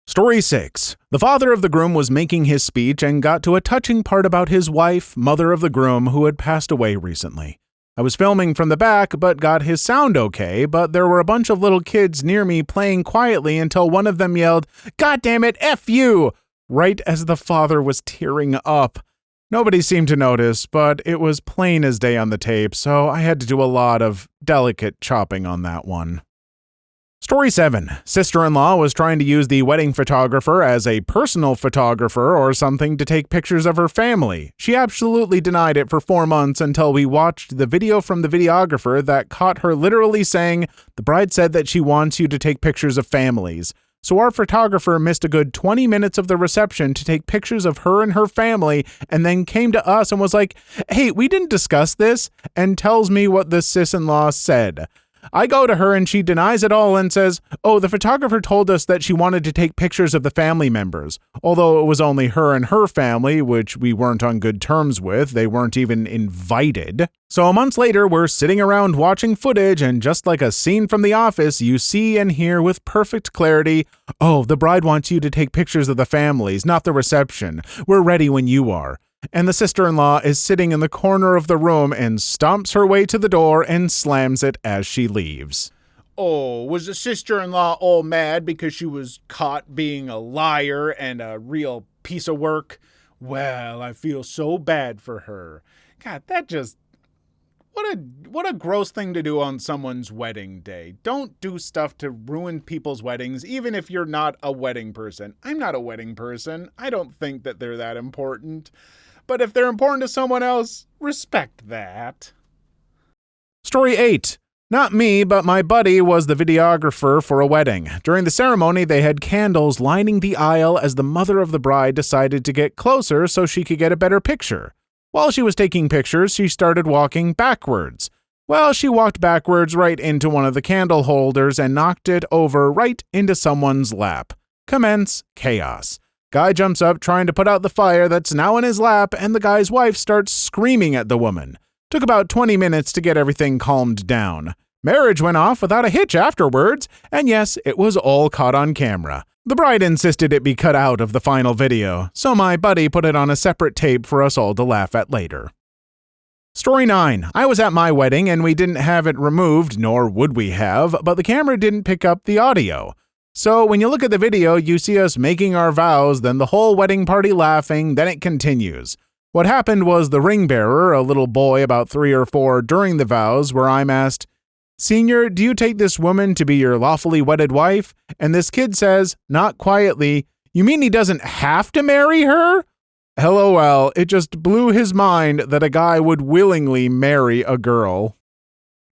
Story 6. The father of the groom was making his speech and got to a touching part about his wife, mother of the groom, who had passed away recently. I was filming from the back, but got his sound okay, but there were a bunch of little kids near me playing quietly until one of them yelled, "God damn it, F you!" right as the father was tearing up. Nobody seemed to notice, but it was plain as day on the tape, so I had to do a lot of delicate chopping on that one. Story 7. Sister-in-law was trying to use the wedding photographer as a personal photographer or something to take pictures of her family. She absolutely denied it for 4 months until we watched the video from the videographer that caught her literally saying, "The bride said that she wants you to take pictures of families." So our photographer missed a good 20 minutes of the reception to take pictures of her and her family, and then came to us and was like, "Hey, we didn't discuss this," and tells me what the sis-in-law said. I go to her and she denies it all and says, "Oh, the photographer told us that she wanted to take pictures of the family members," although it was only her and her family, which we weren't on good terms with. They weren't even invited. So months later, we're sitting around watching footage, and just like a scene from The Office, you see and hear with perfect clarity, "Oh, the bride wants you to take pictures of the families, not the reception. We're ready when you are." And the sister-in-law is sitting in the corner of the room and stomps her way to the door and slams it as she leaves. Oh, was the sister-in-law all mad because she was caught being a liar and a real piece of work? Well, I feel so bad for her. God, that just... What a gross thing to do on someone's wedding day. Don't do stuff to ruin people's weddings, even if you're not a wedding person. I'm not a wedding person. I don't think that they're that important. But if they're important to someone else, respect that. Story 8. Not me, but my buddy was the videographer for a wedding. During the ceremony, they had candles lining the aisle as the mother of the bride decided to get closer so she could get a better picture. While she was taking pictures, she started walking backwards. Well, she walked backwards right into one of the candle holders and knocked it over right into someone's lap. Commence chaos. Guy jumps up trying to put out the fire that's now in his lap, and the guy's wife starts screaming at the woman. Took about 20 minutes to get everything calmed down. Marriage went off without a hitch afterwards, and yes, it was all caught on camera. The bride insisted it be cut out of the final video, so my buddy put it on a separate tape for us all to laugh at later. Story 9. I was at my wedding and we didn't have it removed, nor would we have, but the camera didn't pick up the audio. So when you look at the video, you see us making our vows, then the whole wedding party laughing, then it continues. What happened was the ring bearer, a little boy about 3 or 4, during the vows, where I'm asked, "Senior, do you take this woman to be your lawfully wedded wife?" And this kid says, not quietly, "You mean he doesn't have to marry her?" LOL, it just blew his mind that a guy would willingly marry a girl.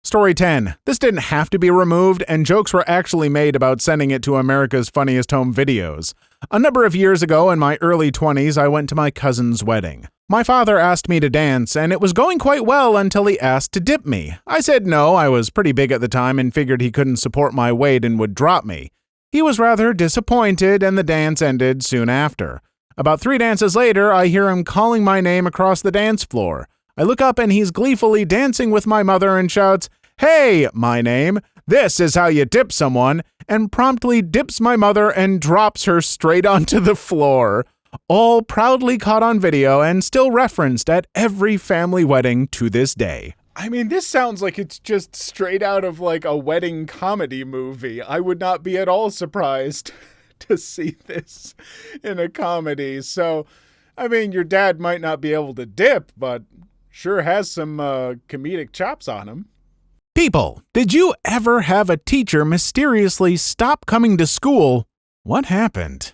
Story 10. This didn't have to be removed, and jokes were actually made about sending it to America's Funniest Home Videos. A number of years ago, in my early 20s, I went to my cousin's wedding. My father asked me to dance, and it was going quite well until he asked to dip me. I said no, I was pretty big at the time and figured he couldn't support my weight and would drop me. He was rather disappointed, and the dance ended soon after. About 3 dances later, I hear him calling my name across the dance floor. I look up and he's gleefully dancing with my mother and shouts, "Hey, my name, this is how you dip someone," and promptly dips my mother and drops her straight onto the floor. All proudly caught on video and still referenced at every family wedding to this day. I mean, this sounds like it's just straight out of like a wedding comedy movie. I would not be at all surprised to see this in a comedy. So, I mean, your dad might not be able to dip, but sure has some comedic chops on him. People, did you ever have a teacher mysteriously stop coming to school? What happened?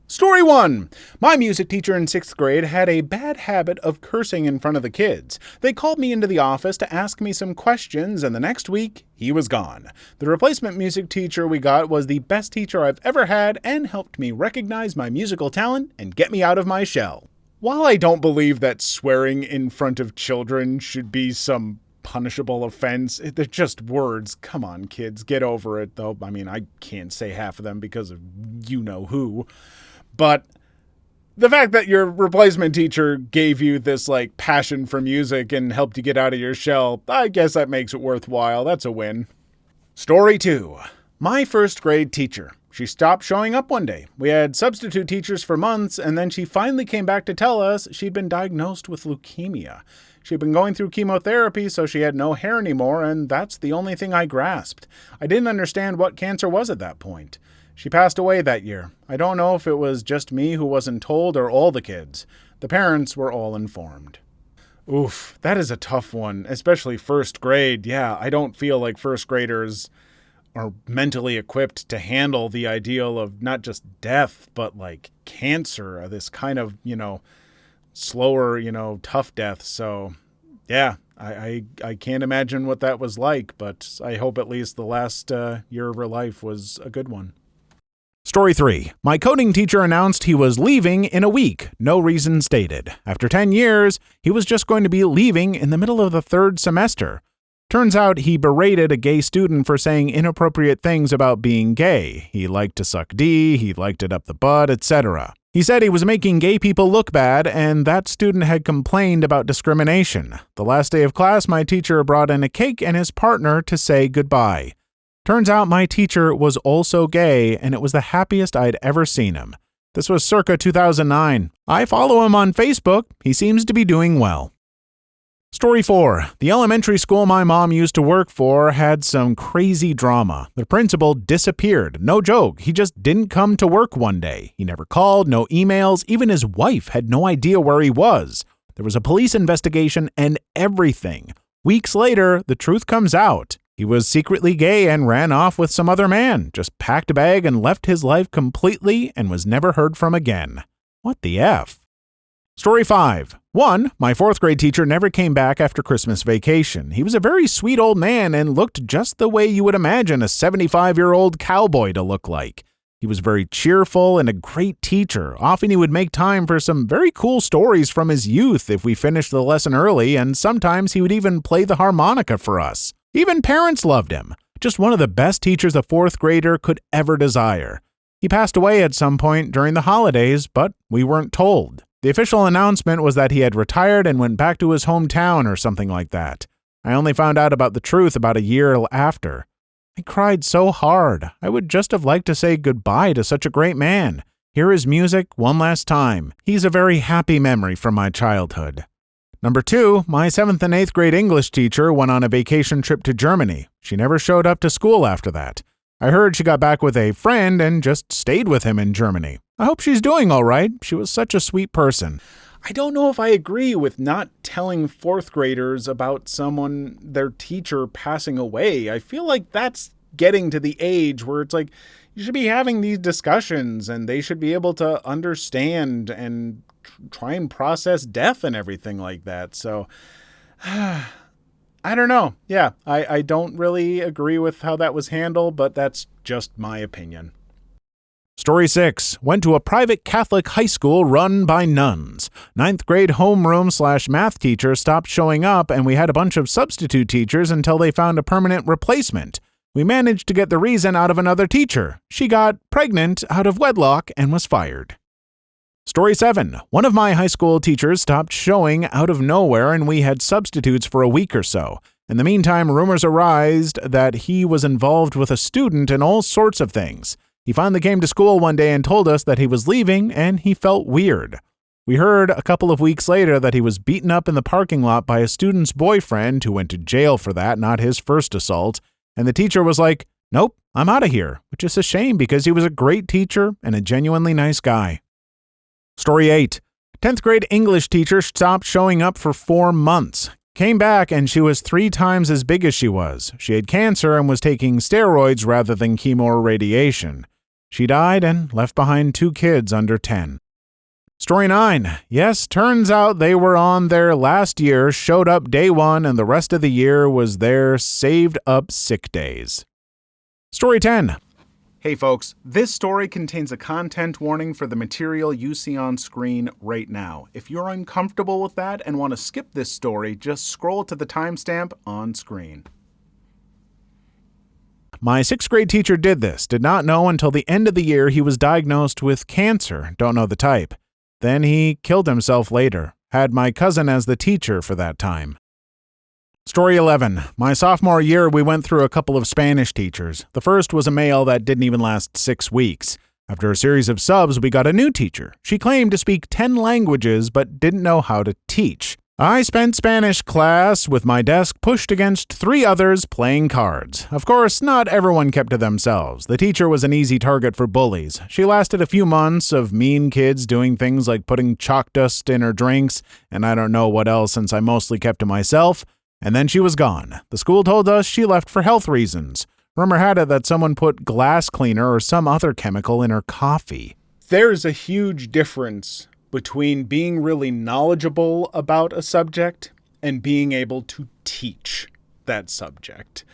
Story 1. My music teacher in 6th grade had a bad habit of cursing in front of the kids. They called me into the office to ask me some questions, and the next week, he was gone. The replacement music teacher we got was the best teacher I've ever had and helped me recognize my musical talent and get me out of my shell. While I don't believe that swearing in front of children should be some punishable offense, they're just words. Come on, kids, get over it, though. I mean, I can't say half of them because of you-know-who. But the fact that your replacement teacher gave you this, like, passion for music and helped you get out of your shell, I guess that makes it worthwhile. That's a win. Story 2. My first grade teacher. She stopped showing up one day. We had substitute teachers for months, and then she finally came back to tell us she'd been diagnosed with leukemia. She'd been going through chemotherapy, so she had no hair anymore, and that's the only thing I grasped. I didn't understand what cancer was at that point. She passed away that year. I don't know if it was just me who wasn't told or all the kids. The parents were all informed. Oof, that is a tough one, especially first grade. Yeah, I don't feel like first graders are mentally equipped to handle the ideal of not just death, but like cancer, this kind of, slower, tough death. So yeah, I can't imagine what that was like, but I hope at least the last year of her life was a good one. Story 3. My coding teacher announced he was leaving in a week, no reason stated. After 10 years, he was just going to be leaving in the middle of the third semester. Turns out he berated a gay student for saying inappropriate things about being gay. He liked to suck D, he liked it up the butt, etc. He said he was making gay people look bad, and that student had complained about discrimination. The last day of class, my teacher brought in a cake and his partner to say goodbye. Turns out my teacher was also gay, and it was the happiest I'd ever seen him. This was circa 2009. I follow him on Facebook. He seems to be doing well. Story 4. The elementary school my mom used to work for had some crazy drama. The principal disappeared. No joke. He just didn't come to work one day. He never called, no emails. Even his wife had no idea where he was. There was a police investigation and everything. Weeks later, the truth comes out. He was secretly gay and ran off with some other man, just packed a bag and left his life completely and was never heard from again. What the F? Story 5. 1. My fourth grade teacher never came back after Christmas vacation. He was a very sweet old man and looked just the way you would imagine a 75-year-old cowboy to look like. He was very cheerful and a great teacher. Often he would make time for some very cool stories from his youth if we finished the lesson early, and sometimes he would even play the harmonica for us. Even parents loved him. Just one of the best teachers a fourth grader could ever desire. He passed away at some point during the holidays, but we weren't told. The official announcement was that he had retired and went back to his hometown or something like that. I only found out about the truth about a year after. I cried so hard. I would just have liked to say goodbye to such a great man. Hear his music one last time. He's a very happy memory from my childhood. Number 2, my 7th and 8th grade English teacher went on a vacation trip to Germany. She never showed up to school after that. I heard she got back with a friend and just stayed with him in Germany. I hope she's doing all right. She was such a sweet person. I don't know if I agree with not telling fourth graders about their teacher passing away. I feel like that's getting to the age where it's like you should be having these discussions and they should be able to understand and try and process death and everything like that. So I don't know. Yeah, I don't really agree with how that was handled, but that's just my opinion. Story 6. Went to a private Catholic high school run by nuns. 9th grade homeroom/math teacher stopped showing up, and we had a bunch of substitute teachers until they found a permanent replacement. We managed to get the reason out of another teacher. She got pregnant out of wedlock and was fired. Story 7. One of my high school teachers stopped showing out of nowhere, and we had substitutes for a week or so. In the meantime, rumors arose that he was involved with a student in all sorts of things. He finally came to school one day and told us that he was leaving, and he felt weird. We heard a couple of weeks later that he was beaten up in the parking lot by a student's boyfriend who went to jail for that, not his first assault, and the teacher was like, "Nope, I'm out of here," which is a shame because he was a great teacher and a genuinely nice guy. Story 8. 10th grade English teacher stopped showing up for 4 months. Came back and she was 3 times as big as she was. She had cancer and was taking steroids rather than chemo or radiation. She died and left behind 2 kids under 10. Story 9. Yes, turns out they were on their last year, showed up day 1, and the rest of the year was their saved up sick days. Story 10. Hey folks, this story contains a content warning for the material you see on screen right now. If you're uncomfortable with that and want to skip this story, just scroll to the timestamp on screen. My 6th grade teacher did this, did not know until the end of the year he was diagnosed with cancer, don't know the type. Then he killed himself later, had my cousin as the teacher for that time. Story 11. My sophomore year, we went through a couple of Spanish teachers. The first was a male that didn't even last 6 weeks. After a series of subs, we got a new teacher. She claimed to speak 10 languages, but didn't know how to teach. I spent Spanish class with my desk pushed against 3 others playing cards. Of course, not everyone kept to themselves. The teacher was an easy target for bullies. She lasted a few months of mean kids doing things like putting chalk dust in her drinks, and I don't know what else since I mostly kept to myself. And then she was gone. The school told us she left for health reasons. Rumor had it that someone put glass cleaner or some other chemical in her coffee. There's a huge difference between being really knowledgeable about a subject and being able to teach that subject.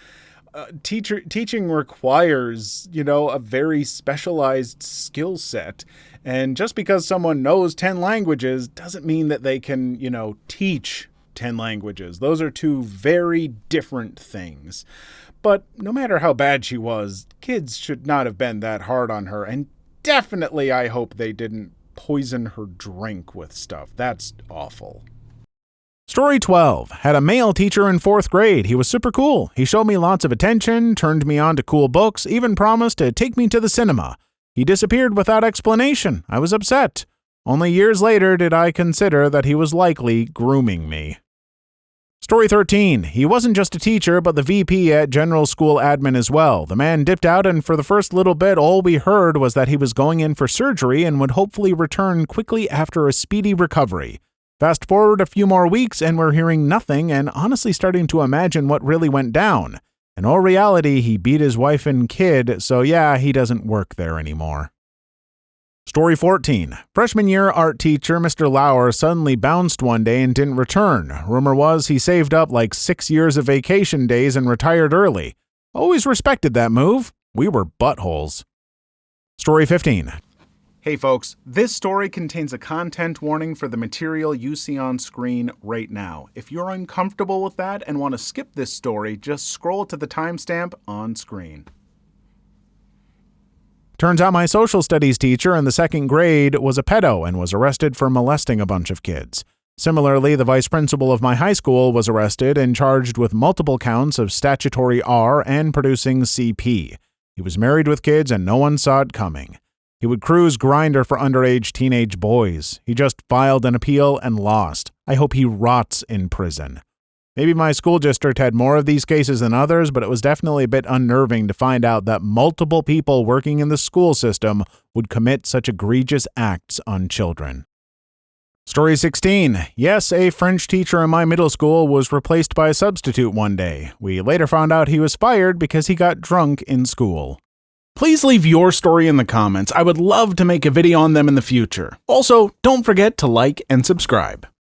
Teaching requires, a very specialized skill set. And just because someone knows 10 languages doesn't mean that they can, teach 10 languages. Those are 2 very different things. But no matter how bad she was, kids should not have been that hard on her. And definitely I hope they didn't poison her drink with stuff. That's awful. Story 12. Had a male teacher in 4th grade. He was super cool. He showed me lots of attention, turned me on to cool books, even promised to take me to the cinema. He disappeared without explanation. I was upset. Only years later did I consider that he was likely grooming me. Story 13. He wasn't just a teacher, but the VP at General School Admin as well. The man dipped out, and for the first little bit, all we heard was that he was going in for surgery and would hopefully return quickly after a speedy recovery. Fast forward a few more weeks, and we're hearing nothing and honestly starting to imagine what really went down. In all reality, he beat his wife and kid, so yeah, he doesn't work there anymore. Story 14. Freshman year art teacher Mr. Lauer suddenly bounced one day and didn't return. Rumor was he saved up like 6 years of vacation days and retired early. Always respected that move. We were buttholes. Story 15. Hey folks, this story contains a content warning for the material you see on screen right now. If you're uncomfortable with that and want to skip this story, just scroll to the timestamp on screen. Turns out my social studies teacher in the 2nd grade was a pedo and was arrested for molesting a bunch of kids. Similarly, the vice principal of my high school was arrested and charged with multiple counts of statutory R and producing CP. He was married with kids and no one saw it coming. He would cruise Grindr for underage teenage boys. He just filed an appeal and lost. I hope he rots in prison. Maybe my school district had more of these cases than others, but it was definitely a bit unnerving to find out that multiple people working in the school system would commit such egregious acts on children. Story 16. Yes, a French teacher in my middle school was replaced by a substitute one day. We later found out he was fired because he got drunk in school. Please leave your story in the comments. I would love to make a video on them in the future. Also, don't forget to like and subscribe.